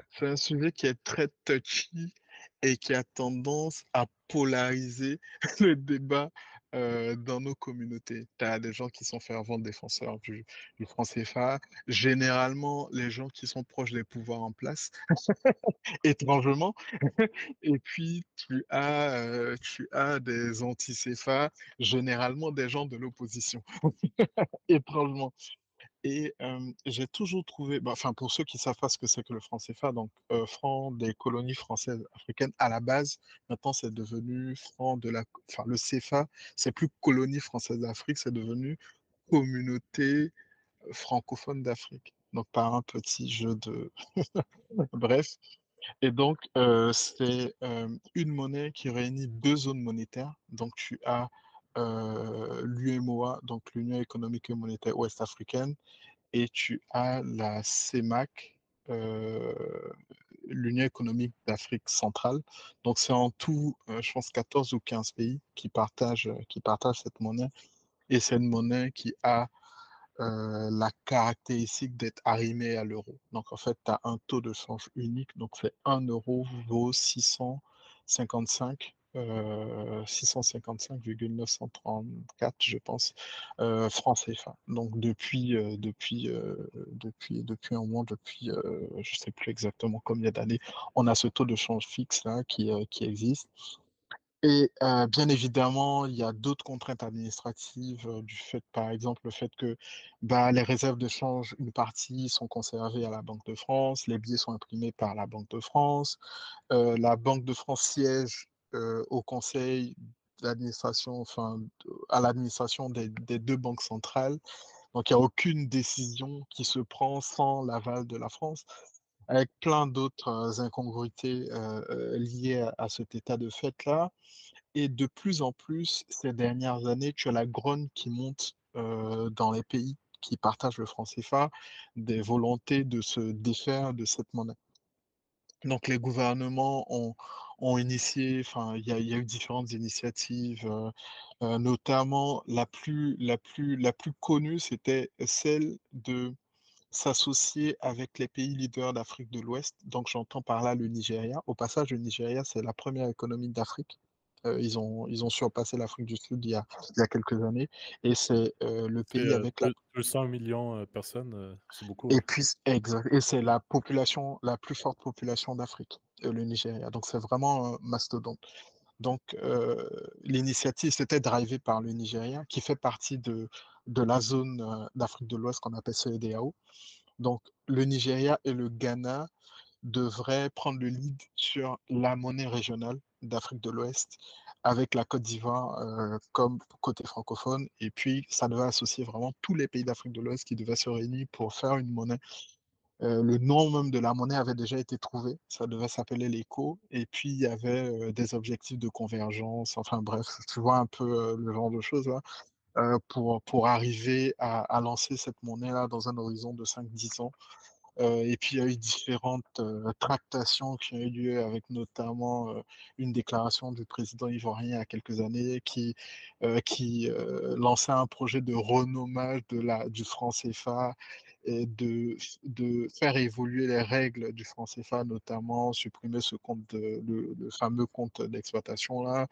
c'est un sujet qui est très touchy et qui a tendance à polariser le débat dans nos communautés. Tu as des gens qui sont fervents défenseurs du franc CFA. Généralement, les gens qui sont proches des pouvoirs en place, étrangement. Et puis, tu as des anti-CFA, généralement des gens de l'opposition, étrangement. Et j'ai toujours trouvé, bah, enfin, pour ceux qui savent pas ce que c'est que le franc CFA, donc franc des colonies françaises africaines à la base, maintenant c'est devenu franc de la, enfin, le CFA, c'est plus colonie française d'Afrique, c'est devenu communauté francophone d'Afrique. Donc par un petit jeu de, bref. Et donc c'est une monnaie qui réunit deux zones monétaires. Donc tu as l'UMOA, donc l'Union économique et monétaire ouest-africaine, et tu as la CEMAC, euh, l'Union économique d'Afrique centrale. Donc c'est en tout, je pense, 14 ou 15 pays qui partagent cette monnaie. Et c'est une monnaie qui a la caractéristique d'être arrimée à l'euro. Donc en fait, tu as un taux de change unique. Donc c'est 1 euro vaut 655. 655,934, je pense, francs CFA. Donc depuis un moment, je sais plus exactement combien d'années, on a ce taux de change fixe là qui existe. Et bien évidemment, il y a d'autres contraintes administratives du fait, par exemple, le fait que bah, les réserves de change, une partie sont conservées à la Banque de France, les billets sont imprimés par la Banque de France, la Banque de France siège au conseil d'administration, enfin, à l'administration des deux banques centrales. Donc, il n'y a aucune décision qui se prend sans l'aval de la France, avec plein d'autres incongruités liées à cet état de fait-là. Et de plus en plus, ces dernières années, tu as la grogne qui monte dans les pays qui partagent le franc CFA, des volontés de se défaire de cette monnaie. Donc les gouvernements ont initié, enfin il y a eu différentes initiatives, notamment la plus connue, c'était celle de s'associer avec les pays leaders d'Afrique de l'Ouest. Donc j'entends par là le Nigeria. Au passage, le Nigeria, c'est la première économie d'Afrique. Ils ont surpassé l'Afrique du Sud il y a quelques années. Et c'est le C'est pays avec la... 200 millions de personnes, c'est beaucoup, Et ouais. puis, exact. Et c'est la population, la plus forte population d'Afrique, le Nigeria. Donc c'est vraiment un mastodonte. Donc l'initiative, c'était drivé par le Nigeria, qui fait partie de la zone d'Afrique de l'Ouest qu'on appelle CEDEAO. Donc, le Nigeria et le Ghana devraient prendre le lead sur la monnaie régionale d'Afrique de l'Ouest, avec la Côte d'Ivoire comme côté francophone. Et puis, ça devait associer vraiment tous les pays d'Afrique de l'Ouest qui devaient se réunir pour faire une monnaie. Le nom même de la monnaie avait déjà été trouvé. Ça devait s'appeler l'ECO. Et puis, il y avait des objectifs de convergence. Enfin bref, tu vois un peu le genre de choses là, pour arriver à lancer cette monnaie-là dans un horizon de 5 10 ans. Et puis, il y a eu différentes tractations qui ont eu lieu, avec notamment une déclaration du président ivoirien il y a quelques années qui lançait un projet de renommage du franc CFA et de faire évoluer les règles du franc CFA, notamment supprimer le fameux compte d'exploitation là,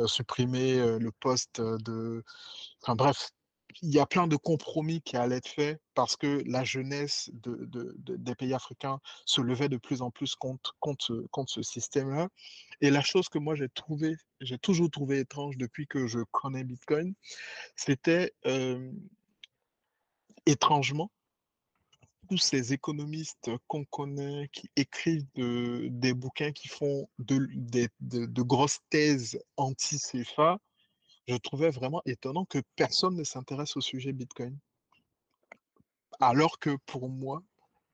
supprimer le poste de... Enfin bref, il y a plein de compromis qui allaient être faits parce que la jeunesse des pays africains se levait de plus en plus contre ce système-là. Et la chose que moi j'ai toujours trouvé étrange depuis que je connais Bitcoin, c'était étrangement tous ces économistes qu'on connaît qui écrivent des bouquins qui font de grosses thèses anti-CFA. Je trouvais vraiment étonnant que personne ne s'intéresse au sujet Bitcoin. Alors que pour moi,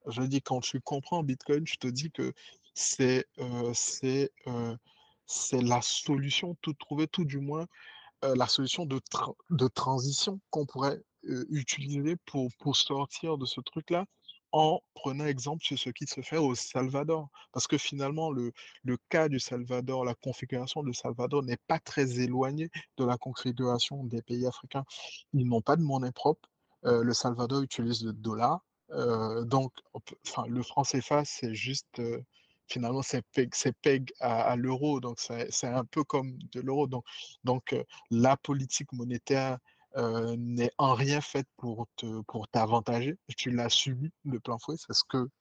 je dis quand tu comprends Bitcoin, je te dis que c'est euh, c'est euh, c'est la solution toute trouvée, tout du moins la solution de transition qu'on pourrait utiliser pour sortir de ce truc-là, en prenant exemple sur ce qui se fait au Salvador. Parce que finalement, le cas du Salvador, la configuration du Salvador n'est pas très éloignée de la configuration des pays africains. Ils n'ont pas de monnaie propre. Le Salvador utilise le dollar. Donc, enfin, le franc CFA, finalement, c'est peg à l'euro, donc c'est un peu comme de l'euro. Donc, la politique monétaire n'est en rien faite pour t'avantager. Tu l'as subi de plein fouet.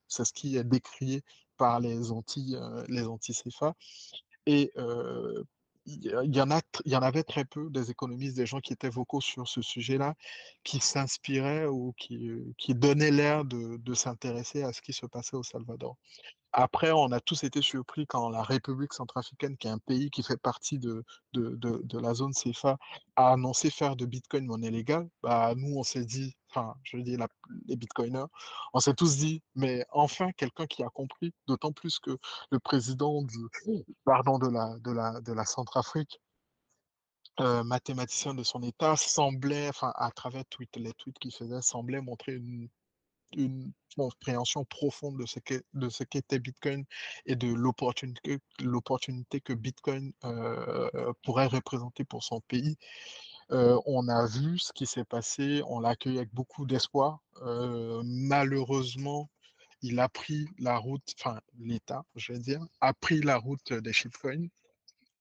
C'est ce qui est décrié par les anti-CFA. Et il y en avait très peu des économistes, des gens qui étaient vocaux sur ce sujet-là, qui s'inspiraient ou qui donnaient l'air de s'intéresser à ce qui se passait au Salvador. Après, on a tous été surpris quand la République centrafricaine, qui est un pays qui fait partie de la zone CFA, a annoncé faire de Bitcoin monnaie légale. Bah, nous, on s'est dit, enfin, je dis les Bitcoiners, on s'est tous dit, mais enfin, quelqu'un qui a compris, d'autant plus que le président pardon, de la Centrafrique, mathématicien de son État, semblait, enfin, à travers les tweets qu'il faisait, semblait montrer une compréhension profonde de ce qu'était Bitcoin et de l'opportunité que Bitcoin pourrait représenter pour son pays. On a vu ce qui s'est passé, on l'a accueilli avec beaucoup d'espoir. Malheureusement, il a pris la route, enfin l'État, je vais dire, a pris la route des shitcoins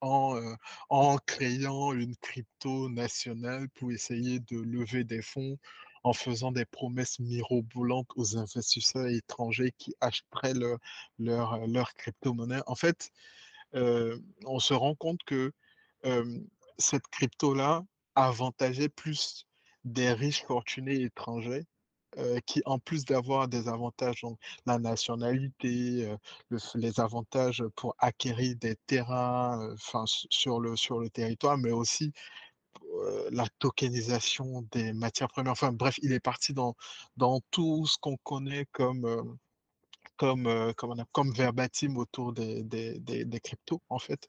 en, euh, en créant une crypto nationale pour essayer de lever des fonds, en faisant des promesses mirobolantes aux investisseurs étrangers qui achèteraient leur crypto-monnaie. En fait, on se rend compte que euh, cette crypto-là avantageait plus des riches fortunés étrangers qui, en plus d'avoir des avantages, donc la nationalité, les avantages pour acquérir des terrains enfin, sur le territoire, mais aussi la tokenisation des matières premières. Enfin bref, il est parti dans tout ce qu'on connaît comme verbatim autour des cryptos, en fait.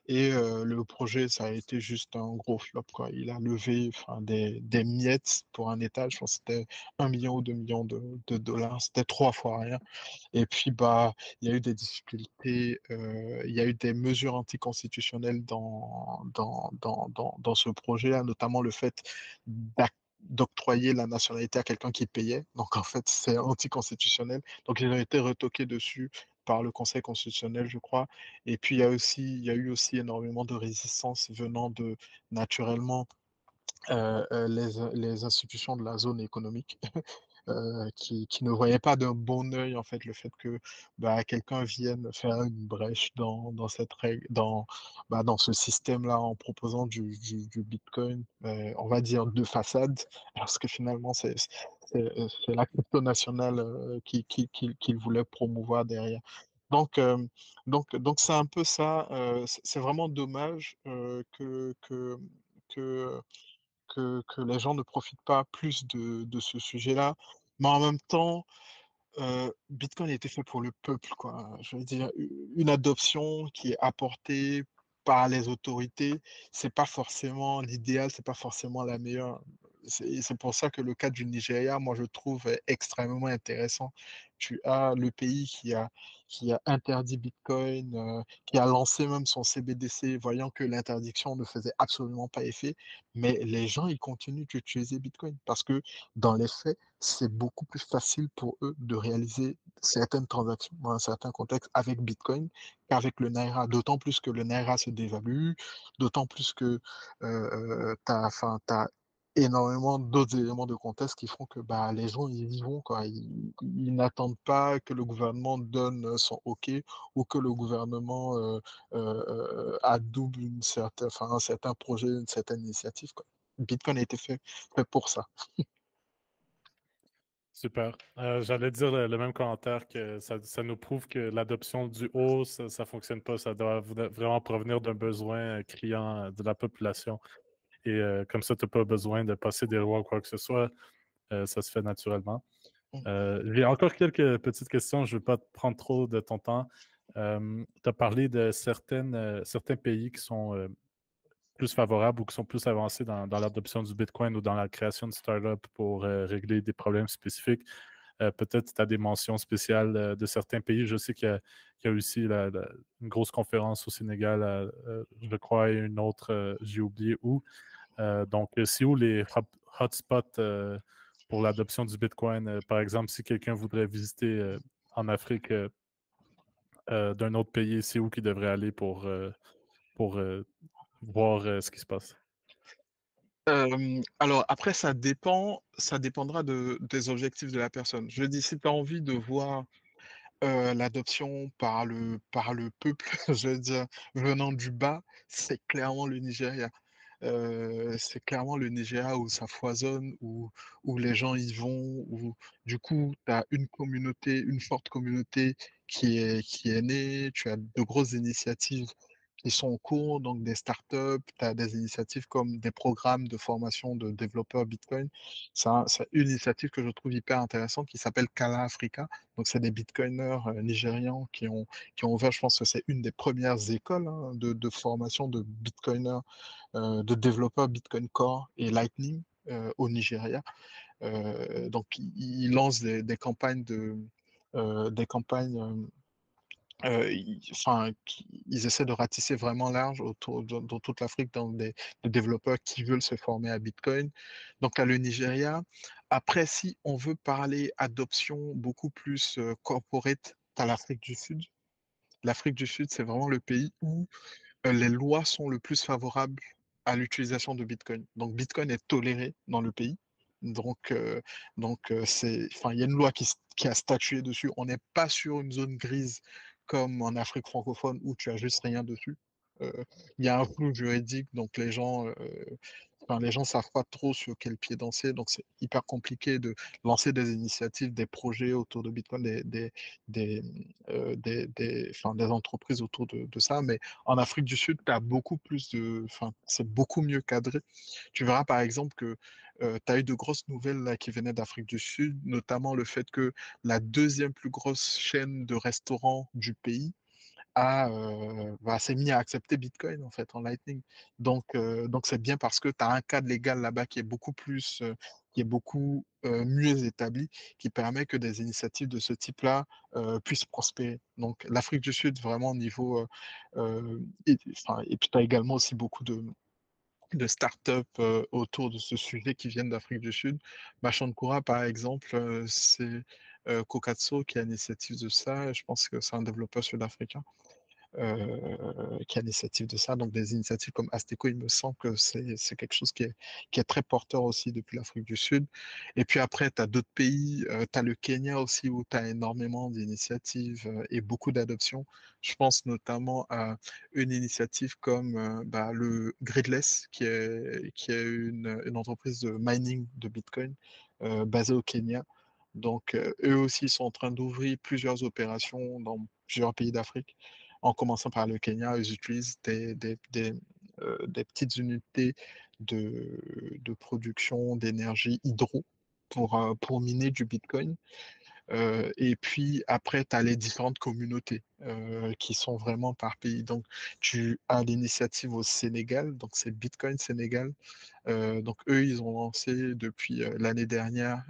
Et le projet, ça a été juste un gros flop, quoi. Il a levé enfin, des miettes pour un étage. Je pense que c'était 1 million ou 2 millions de dollars. C'était 3 fois rien. Et puis, bah, il y a eu des difficultés. Il y a eu des mesures anticonstitutionnelles dans ce projet-là, notamment le fait d'octroyer la nationalité à quelqu'un qui payait. Donc, en fait, c'est anticonstitutionnel. Donc, ils ont été retoqués dessus par le Conseil constitutionnel, je crois. Et puis, il y a eu aussi énormément de résistance venant naturellement, les institutions de la zone économique qui ne voyaient pas d'un bon œil en fait le fait que bah, quelqu'un vienne faire une brèche dans cette règle, dans ce système-là en proposant du Bitcoin, on va dire de façade, parce que finalement c'est la crypto nationale qu'il voulait promouvoir derrière. Donc, donc c'est un peu ça. C'est vraiment dommage que, que les gens ne profitent pas plus de ce sujet-là. Mais en même temps, Bitcoin a été fait pour le peuple, quoi. Je veux dire, une adoption qui est apportée par les autorités, c'est pas forcément l'idéal, c'est pas forcément la meilleure. C'est pour ça que le cas du Nigeria, moi, je trouve extrêmement intéressant. Tu as le pays qui a interdit Bitcoin, qui a lancé même son CBDC, voyant que l'interdiction ne faisait absolument pas effet, mais les gens, ils continuent d'utiliser Bitcoin parce que dans les faits, c'est beaucoup plus facile pour eux de réaliser certaines transactions dans un certain contexte avec Bitcoin qu'avec le Naira. D'autant plus que le Naira se dévalue, d'autant plus que tu as énormément d'autres éléments de contexte qui font que bah, les gens ils y vont, quoi. Ils n'attendent pas que le gouvernement donne son OK ou que le gouvernement adoube un certain projet, une certaine initiative, quoi. Bitcoin a été fait pour ça. Super. J'allais dire le même commentaire que ça nous prouve que l'adoption du haut, ça ne fonctionne pas. Ça doit vraiment provenir d'un besoin criant de la population. Et comme ça, tu n'as pas besoin de passer des lois ou quoi que ce soit. Ça se fait naturellement. J'ai encore quelques petites questions. Je ne vais pas te prendre trop de ton temps. Tu as parlé de certains pays qui sont plus favorables ou qui sont plus avancés dans l'adoption du Bitcoin ou dans la création de start-up pour régler des problèmes spécifiques. Peut-être tu as des mentions spéciales de certains pays. Je sais qu'il y a aussi une grosse conférence au Sénégal, je crois, et une autre, j'ai oublié où. Donc, c'est où les hotspots pour l'adoption du Bitcoin? Par exemple, si quelqu'un voudrait visiter en Afrique, d'un autre pays, c'est où qu'ils devraient aller pour voir ce qui se passe? Alors après ça dépendra des objectifs de la personne. Je dis, si tu as envie de voir, l'adoption par le peuple, je veux dire, venant du bas, c'est clairement le Nigeria. C'est clairement le Nigeria où ça foisonne, où les gens y vont, où du coup, tu as une communauté, une forte communauté qui est née, tu as de grosses initiatives qui sont en cours, donc des startups, tu as des initiatives comme des programmes de formation de développeurs Bitcoin. C'est une initiative que je trouve hyper intéressante qui s'appelle Kala Africa. Donc, c'est des Bitcoiners nigérians qui ont ouvert, je pense que c'est une des premières écoles hein, de formation de Bitcoiners de développeurs Bitcoin Core et Lightning au Nigeria. Donc, ils lancent des campagnes des campagnes. Enfin, ils essaient de ratisser vraiment large autour dans toute l'Afrique dans des développeurs qui veulent se former à Bitcoin. Donc, à le Nigeria. Après, si on veut parler adoption beaucoup plus corporate, à l'Afrique du Sud. L'Afrique du Sud, c'est vraiment le pays où les lois sont le plus favorables à l'utilisation de Bitcoin. Donc, Bitcoin est toléré dans le pays. Donc, enfin, il y a une loi qui a statué dessus. On n'est pas sur une zone grise comme en Afrique francophone où tu as juste rien dessus. Euh, il y a un flou juridique, donc enfin, les gens savent pas trop sur quel pied danser. Donc, c'est hyper compliqué de lancer des initiatives, des projets autour de Bitcoin, des, enfin, des entreprises autour de ça. Mais en Afrique du Sud, tu as beaucoup plus de. Enfin, c'est beaucoup mieux cadré. Tu verras par exemple que tu as eu de grosses nouvelles là, qui venaient d'Afrique du Sud, notamment le fait que la deuxième plus grosse chaîne de restaurants du pays s'est mis à accepter Bitcoin en fait en Lightning. Donc c'est bien parce que tu as un cadre légal là-bas qui est beaucoup mieux établi, qui permet que des initiatives de ce type-là puissent prospérer. Donc l'Afrique du Sud, vraiment au niveau... enfin, et puis tu as également aussi beaucoup de startups autour de ce sujet qui viennent d'Afrique du Sud. Bashankura, par exemple, c'est Kokatso qui a l'initiative de ça. Je pense que c'est un développeur sud-africain qui a l'initiative de ça. Donc, des initiatives comme Azteco, il me semble que c'est quelque chose qui est très porteur aussi depuis l'Afrique du Sud. Et puis après, tu as d'autres pays. Tu as le Kenya aussi où tu as énormément d'initiatives et beaucoup d'adoptions. Je pense notamment à une initiative comme le Gridless, qui est une entreprise de mining de Bitcoin basée au Kenya. Donc, eux aussi sont en train d'ouvrir plusieurs opérations dans plusieurs pays d'Afrique. En commençant par le Kenya, ils utilisent des petites unités de production d'énergie hydro pour miner du Bitcoin. Et puis après, tu as les différentes communautés qui sont vraiment par pays. Donc, tu as l'initiative au Sénégal, donc c'est Bitcoin Sénégal. Donc, eux, ils ont lancé depuis l'année dernière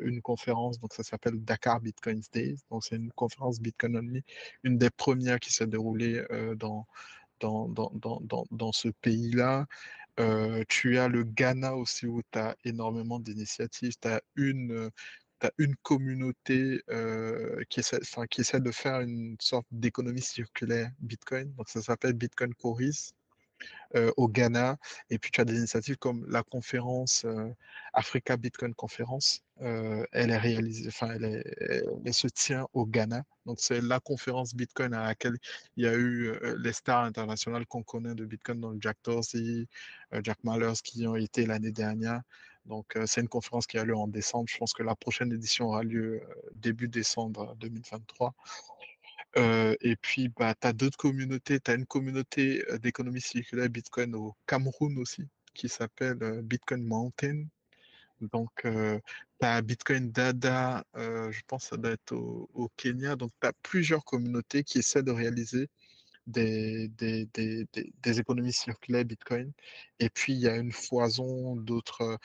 une conférence, donc ça s'appelle Dakar Bitcoin Days. Donc, c'est une conférence Bitcoin Only, une des premières qui s'est déroulée dans ce pays-là. Tu as le Ghana aussi où tu as énormément d'initiatives. T'as une communauté qui essaie de faire une sorte d'économie circulaire Bitcoin. Donc ça s'appelle Bitcoin Coris au Ghana. Et puis tu as des initiatives comme la conférence Africa Bitcoin Conference. Elle est réalisée, enfin, elle se tient au Ghana. Donc c'est la conférence Bitcoin à laquelle il y a eu les stars internationales qu'on connaît de Bitcoin, donc Jack Dorsey, Jack Mallers qui ont été l'année dernière. Donc c'est une conférence qui a lieu en décembre. Je pense que la prochaine édition aura lieu début décembre 2023. Et puis, bah, tu as d'autres communautés. Tu as une communauté d'économie circulaire Bitcoin au Cameroun aussi, qui s'appelle Bitcoin Mountain. Donc, tu as Bitcoin Dada, je pense que ça doit être au Kenya. Donc, tu as plusieurs communautés qui essaient de réaliser des économies circulaires Bitcoin. Et puis, il y a une foison d'autres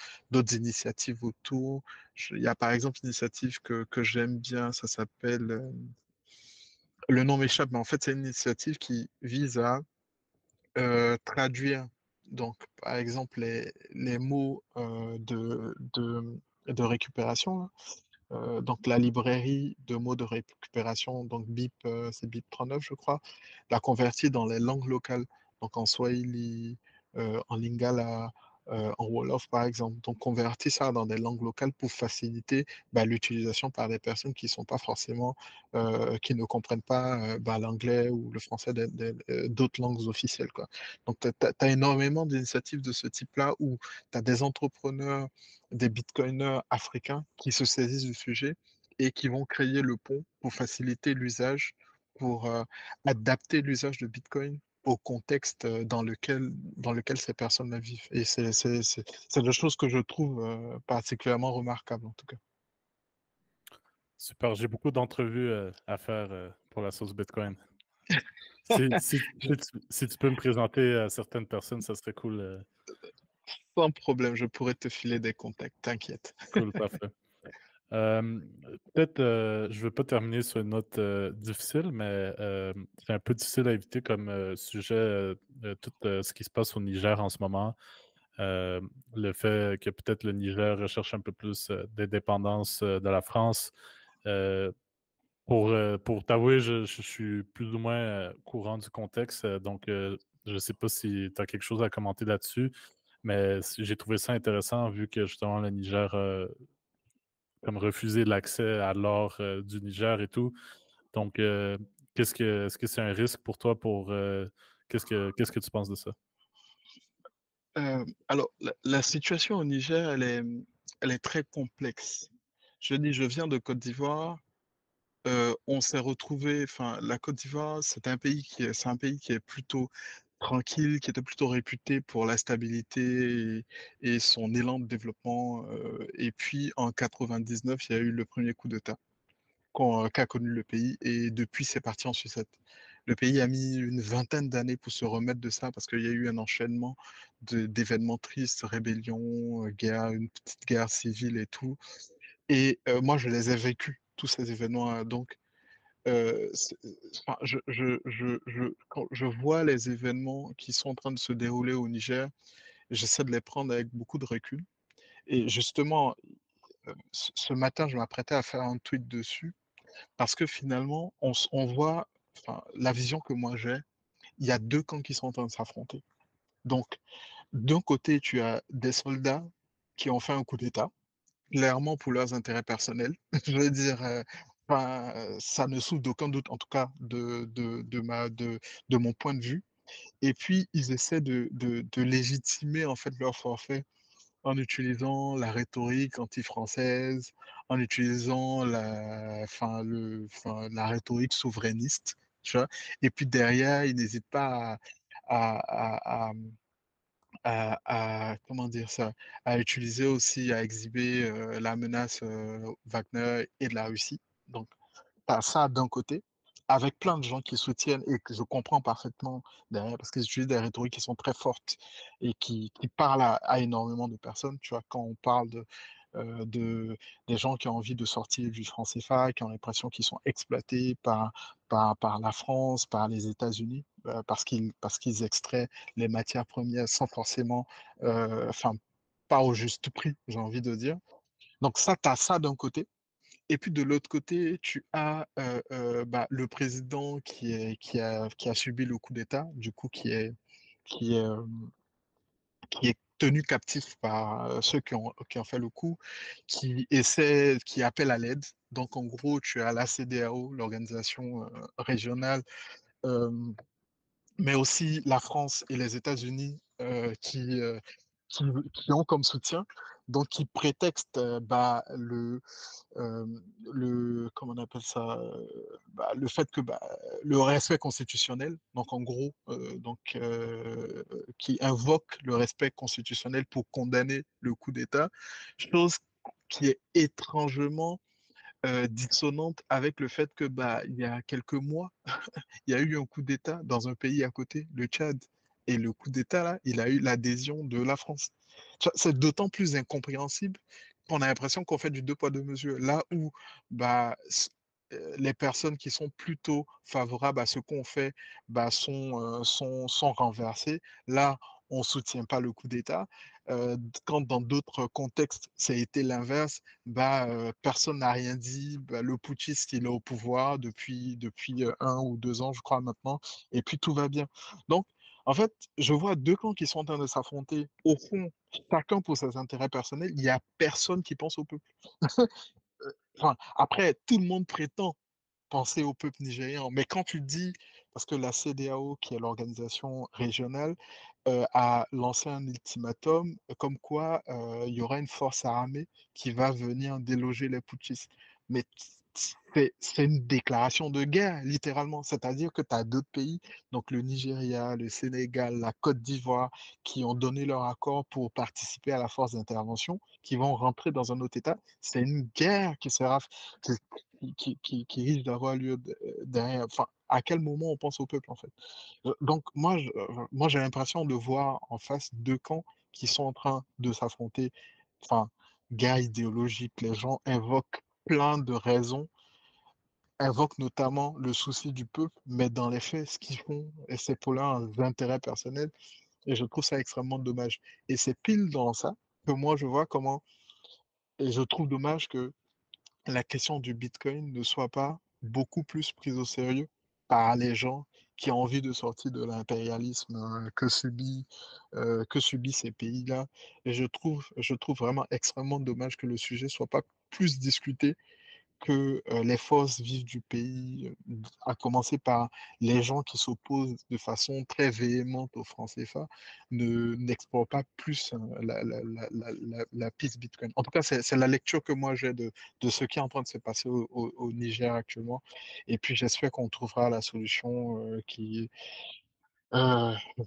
initiatives autour. Il y a par exemple une initiative que j'aime bien, ça s'appelle le nom m'échappe, mais en fait, c'est une initiative qui vise à traduire, donc, par exemple, les mots de récupération, hein. donc la librairie de mots de récupération, donc BIP, c'est BIP 39, je crois, l'a converti dans les langues locales, donc en Swahili, en Lingala, en Wolof par exemple. Donc converti ça dans des langues locales pour faciliter bah, l'utilisation par des personnes qui sont pas forcément, qui ne comprennent pas bah, l'anglais ou le français d'autres langues officielles, quoi. Donc tu as énormément d'initiatives de ce type-là où tu as des entrepreneurs, des bitcoiners africains qui se saisissent du sujet et qui vont créer le pont pour faciliter l'usage, pour adapter l'usage de Bitcoin au contexte dans lequel ces personnes vivent. Et c'est des choses que je trouve particulièrement remarquables, en tout cas. Super, j'ai beaucoup d'entrevues à faire pour la sauce Bitcoin. Si tu peux me présenter à certaines personnes, ça serait cool. Sans problème, je pourrais te filer des contacts, t'inquiète. Cool, parfait. Euh, Peut-être, je ne veux pas terminer sur une note difficile, mais c'est un peu difficile à éviter comme sujet, tout ce qui se passe au Niger en ce moment. Euh, le fait que peut-être le Niger recherche un peu plus d'indépendance de la France. Euh, pour t'avouer, je suis plus ou moins courant du contexte, donc je ne sais pas si tu as quelque chose à commenter là-dessus, mais j'ai trouvé ça intéressant vu que justement le Niger comme refusé l'accès à l'or du Niger et tout. Donc, est-ce que c'est un risque pour toi pour qu'est-ce que tu penses de ça? Alors, la situation au Niger, elle est très complexe. Je dis, je viens de Côte d'Ivoire. On s'est retrouvé, enfin, la Côte d'Ivoire, c'est un pays qui est plutôt tranquille, qui était plutôt réputé pour la stabilité et son élan de développement. Et puis, en 99, il y a eu le premier coup d'État qu'a connu le pays, et depuis, c'est parti en sucette. Le pays a mis une vingtaine d'années pour se remettre de ça, parce qu'il y a eu un enchaînement d'événements tristes, rébellions, guerre, une petite guerre civile et tout. Et moi, je les ai vécus, tous ces événements. Donc, enfin, quand je vois les événements qui sont en train de se dérouler au Niger, j'essaie de les prendre avec beaucoup de recul. Et justement, ce matin, je m'apprêtais à faire un tweet dessus parce que finalement, on voit, enfin, la vision que moi j'ai, il y a deux camps qui sont en train de s'affronter. Donc, d'un côté, tu as des soldats qui ont fait un coup d'État, clairement pour leurs intérêts personnels. Je veux dire, enfin, ça ne souffre d'aucun doute, en tout cas de mon point de vue. Et puis, ils essaient de légitimer en fait leur forfait en utilisant la rhétorique anti-française, en utilisant la rhétorique souverainiste, tu vois. Et puis derrière, ils n'hésitent pas à, comment dire ça, à utiliser aussi, à exhiber la menace Wagner et de la Russie. Donc, tu as ça d'un côté, avec plein de gens qui soutiennent et que je comprends parfaitement derrière, parce qu'ils utilisent des rhétoriques qui sont très fortes et qui parlent à énormément de personnes. Tu vois, quand on parle des gens qui ont envie de sortir du franc CFA, qui ont l'impression qu'ils sont exploités par la France, par les États-Unis, parce qu'ils extraient les matières premières sans forcément, enfin, pas au juste prix, j'ai envie de dire. Donc ça, tu as ça d'un côté. Et puis de l'autre côté, tu as bah, le président qui a subi le coup d'État, du coup qui est, euh, qui est tenu captif par ceux qui ont fait le coup, qui appelle à l'aide. Donc en gros, tu as la CEDEAO, l'organisation régionale, euh, mais aussi la France et les États-Unis qui, qui ont comme soutien, donc qui prétextent bah, euh, comment on appelle ça, bah, le fait que bah, le respect constitutionnel, donc en gros, qui invoque le respect constitutionnel pour condamner le coup d'État, chose qui est étrangement dissonante avec le fait que bah, il y a quelques mois, il y a eu un coup d'État dans un pays à côté, le Tchad. Et le coup d'État, là, il a eu l'adhésion de la France. Tu vois, c'est d'autant plus incompréhensible qu'on a l'impression qu'on fait du deux poids, deux mesures. Là où bah, les personnes qui sont plutôt favorables à ce qu'on fait bah, sont renversées. Là, on soutient pas le coup d'État. Quand dans d'autres contextes, ça a été l'inverse, bah, personne n'a rien dit, bah, le putschiste, il est au pouvoir depuis 1 ou 2 ans, je crois maintenant, et puis tout va bien. Donc, en fait, je vois 2 camps qui sont en train de s'affronter. Au fond, chacun pour ses intérêts personnels, il y a personne qui pense au peuple. Enfin, après, tout le monde prétend penser au peuple nigérian. Mais quand tu dis, parce que la CEDEAO, qui est l'organisation régionale, a lancé un ultimatum comme quoi il y aura une force armée qui va venir déloger les putschistes. Mais c'est une déclaration de guerre, littéralement. C'est-à-dire que tu as d'autres pays, donc le Nigeria, le Sénégal, la Côte d'Ivoire, qui ont donné leur accord pour participer à la force d'intervention, qui vont rentrer dans un autre État. C'est une guerre qui risque d'avoir lieu derrière. Enfin, à quel moment on pense au peuple, en fait? Donc, moi, j'ai l'impression de voir en face 2 camps qui sont en train de s'affronter. Enfin, guerre idéologique, les gens invoquent plein de raisons, invoquent notamment le souci du peuple, mais dans les faits, ce qu'ils font, et c'est pour leurs intérêts personnels, et je trouve ça extrêmement dommage. Et c'est pile dans ça que moi, je vois comment, et je trouve dommage que la question du Bitcoin ne soit pas beaucoup plus prise au sérieux par les gens qui ont envie de sortir de l'impérialisme que subissent ces pays-là. Et je trouve vraiment extrêmement dommage que le sujet soit pas plus discuté, que les forces vives du pays, à commencer par les gens qui s'opposent de façon très véhémente au franc CFA, n'explorent pas plus la piste Bitcoin. En tout cas, c'est la lecture que moi j'ai de ce qui est en train de se passer au Niger actuellement. Et puis j'espère qu'on trouvera la solution j'ai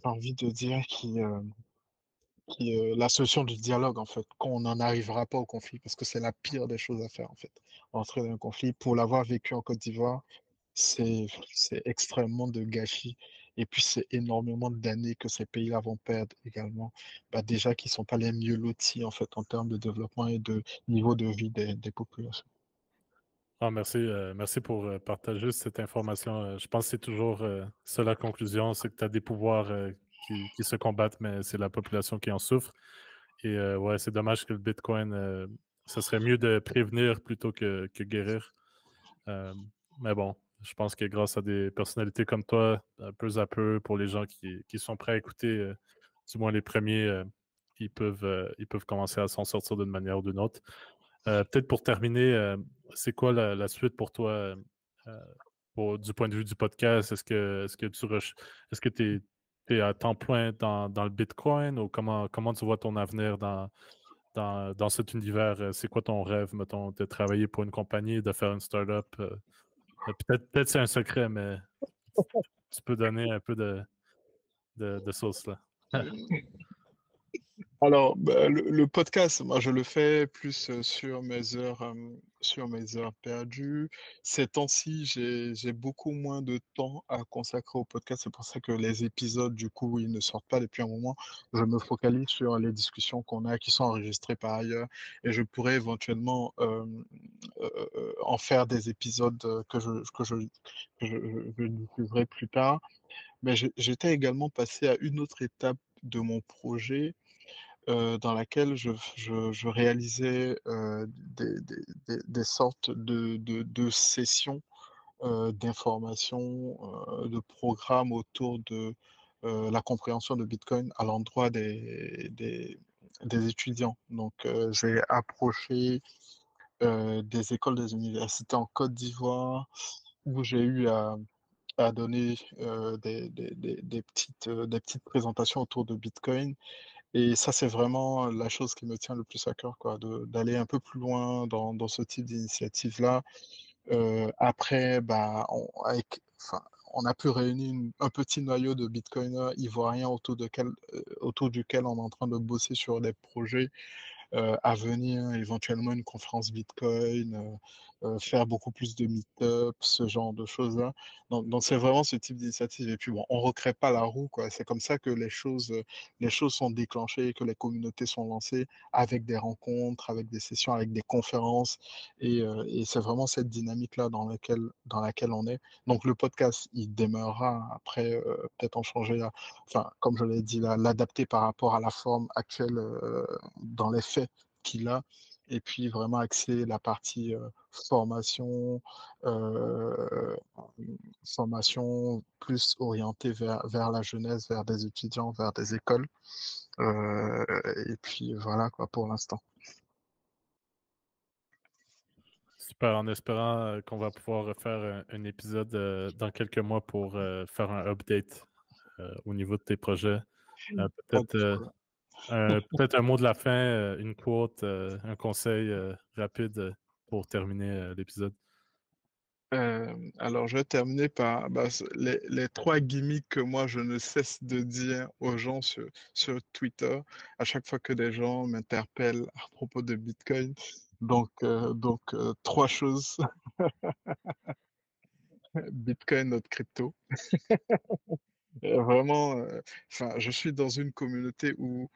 envie de dire, la solution du dialogue, en fait, qu'on n'en arrivera pas au conflit, parce que c'est la pire des choses à faire, en fait. Entrer dans un conflit, pour l'avoir vécu en Côte d'Ivoire, c'est extrêmement de gâchis. Et puis, c'est énormément d'années que ces pays-là vont perdre également. Bah, déjà qu'ils sont pas les mieux lotis, en fait, en termes de développement et de niveau de vie des populations. Ah, merci, merci pour partager cette information. Je pense que c'est toujours ça la conclusion, c'est que tu as des pouvoirs qui se combattent, mais c'est la population qui en souffre. Et ouais, c'est dommage que le Bitcoin, ça serait mieux de prévenir plutôt que guérir. Euh, mais bon, je pense que grâce à des personnalités comme toi, peu à peu, pour les gens qui sont prêts à écouter, du moins les premiers, ils peuvent commencer à s'en sortir d'une manière ou d'une autre. Peut-être pour terminer, c'est quoi la suite pour toi euh, du point de vue du podcast? Est-ce que tu es, à temps plein dans le Bitcoin ou comment tu vois ton avenir dans cet univers? C'est quoi ton rêve, mettons, de travailler pour une compagnie, de faire une startup? Peut-être c'est un secret, mais tu peux donner un peu de sauce là. Alors, bah, le podcast, moi, je le fais plus sur mes heures perdues. Ces temps-ci, j'ai beaucoup moins de temps à consacrer au podcast. C'est pour ça que les épisodes, du coup, ils ne sortent pas depuis un moment. Je me focalise sur les discussions qu'on a, qui sont enregistrées par ailleurs, et je pourrais éventuellement en faire des épisodes que je diffuserai plus tard. Mais j'étais également passé à une autre étape de mon projet, dans laquelle je réalisais des sortes de sessions d'information, de programmes autour de la compréhension de Bitcoin à l'endroit des étudiants. Donc, j'ai approché des écoles, des universités en Côte d'Ivoire, où j'ai eu à donner des petites présentations autour de Bitcoin. Et ça, c'est vraiment la chose qui me tient le plus à cœur, quoi, d'aller un peu plus loin dans ce type d'initiative-là. Après, bah, enfin, on a pu réunir un petit noyau de Bitcoiners ivoiriens autour duquel on est en train de bosser sur des projets à venir, éventuellement une conférence Bitcoin, faire beaucoup plus de meet-up, ce genre de choses-là. Donc c'est vraiment ce type d'initiative. Et puis bon, on recrée pas la roue, quoi. C'est comme ça que les choses sont déclenchées, que les communautés sont lancées avec des rencontres, avec des sessions, avec des conférences. Et c'est vraiment cette dynamique-là dans laquelle on est. Donc le podcast, il demeurera après, peut-être en changer, enfin, comme je l'ai dit, l'adapter par rapport à la forme actuelle dans les faits qu'il a. Et puis vraiment axer la partie formation, euh, formation plus orientée vers la jeunesse, vers des étudiants, vers des écoles. Euh, et puis voilà quoi pour l'instant. Super, en espérant qu'on va pouvoir refaire un épisode dans quelques mois pour faire un update au niveau de tes projets. Pas de Peut-être problème. peut-être un mot de la fin, une quote, un conseil rapide pour terminer l'épisode. Alors, je vais terminer par les trois gimmicks que moi, je ne cesse de dire aux gens sur Twitter à chaque fois que des gens m'interpellent à propos de Bitcoin. Trois choses. Bitcoin, notre crypto. Vraiment, enfin, je suis dans une communauté où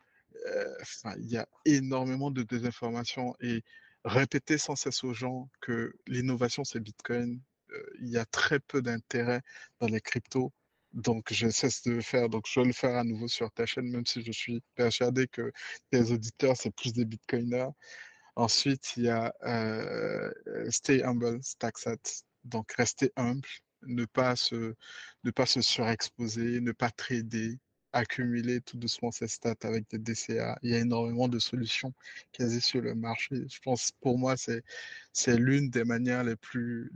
enfin, il y a énormément de désinformation et répéter sans cesse aux gens que l'innovation, c'est Bitcoin, il y a très peu d'intérêt dans les cryptos. Donc, je cesse de le faire. Donc, je vais le faire à nouveau sur ta chaîne, même si je suis persuadé que tes auditeurs, c'est plus des Bitcoiners. Ensuite, il y a stay humble, Stacksat. Donc, rester humble, ne pas se surexposer, ne pas trader, accumuler tout doucement ses stats avec des DCA. Il y a énormément de solutions quasi sur le marché. Je pense, pour moi, c'est l'une des manières les plus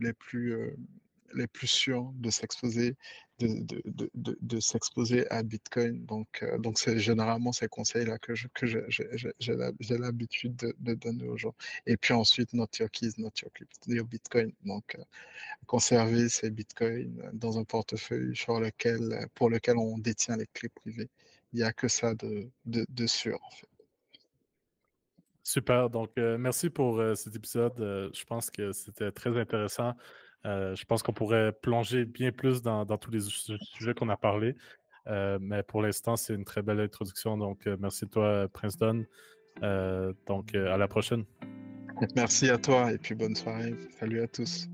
sûres de s'exposer, de s'exposer à Bitcoin. Donc c'est généralement ces conseils-là j'ai l'habitude de donner aux gens. Et puis ensuite, not your keys, not your Bitcoin. Donc, conserver ces Bitcoins dans un portefeuille pour lequel on détient les clés privées. Il n'y a que ça de sûr, en fait. Super. Donc, merci pour cet épisode. Je pense que c'était très intéressant. Je pense qu'on pourrait plonger bien plus dans tous les sujets qu'on a parlé. Mais pour l'instant, c'est une très belle introduction. Donc, merci à toi, Prince Don. Donc, à la prochaine. Merci à toi et puis bonne soirée. Salut à tous.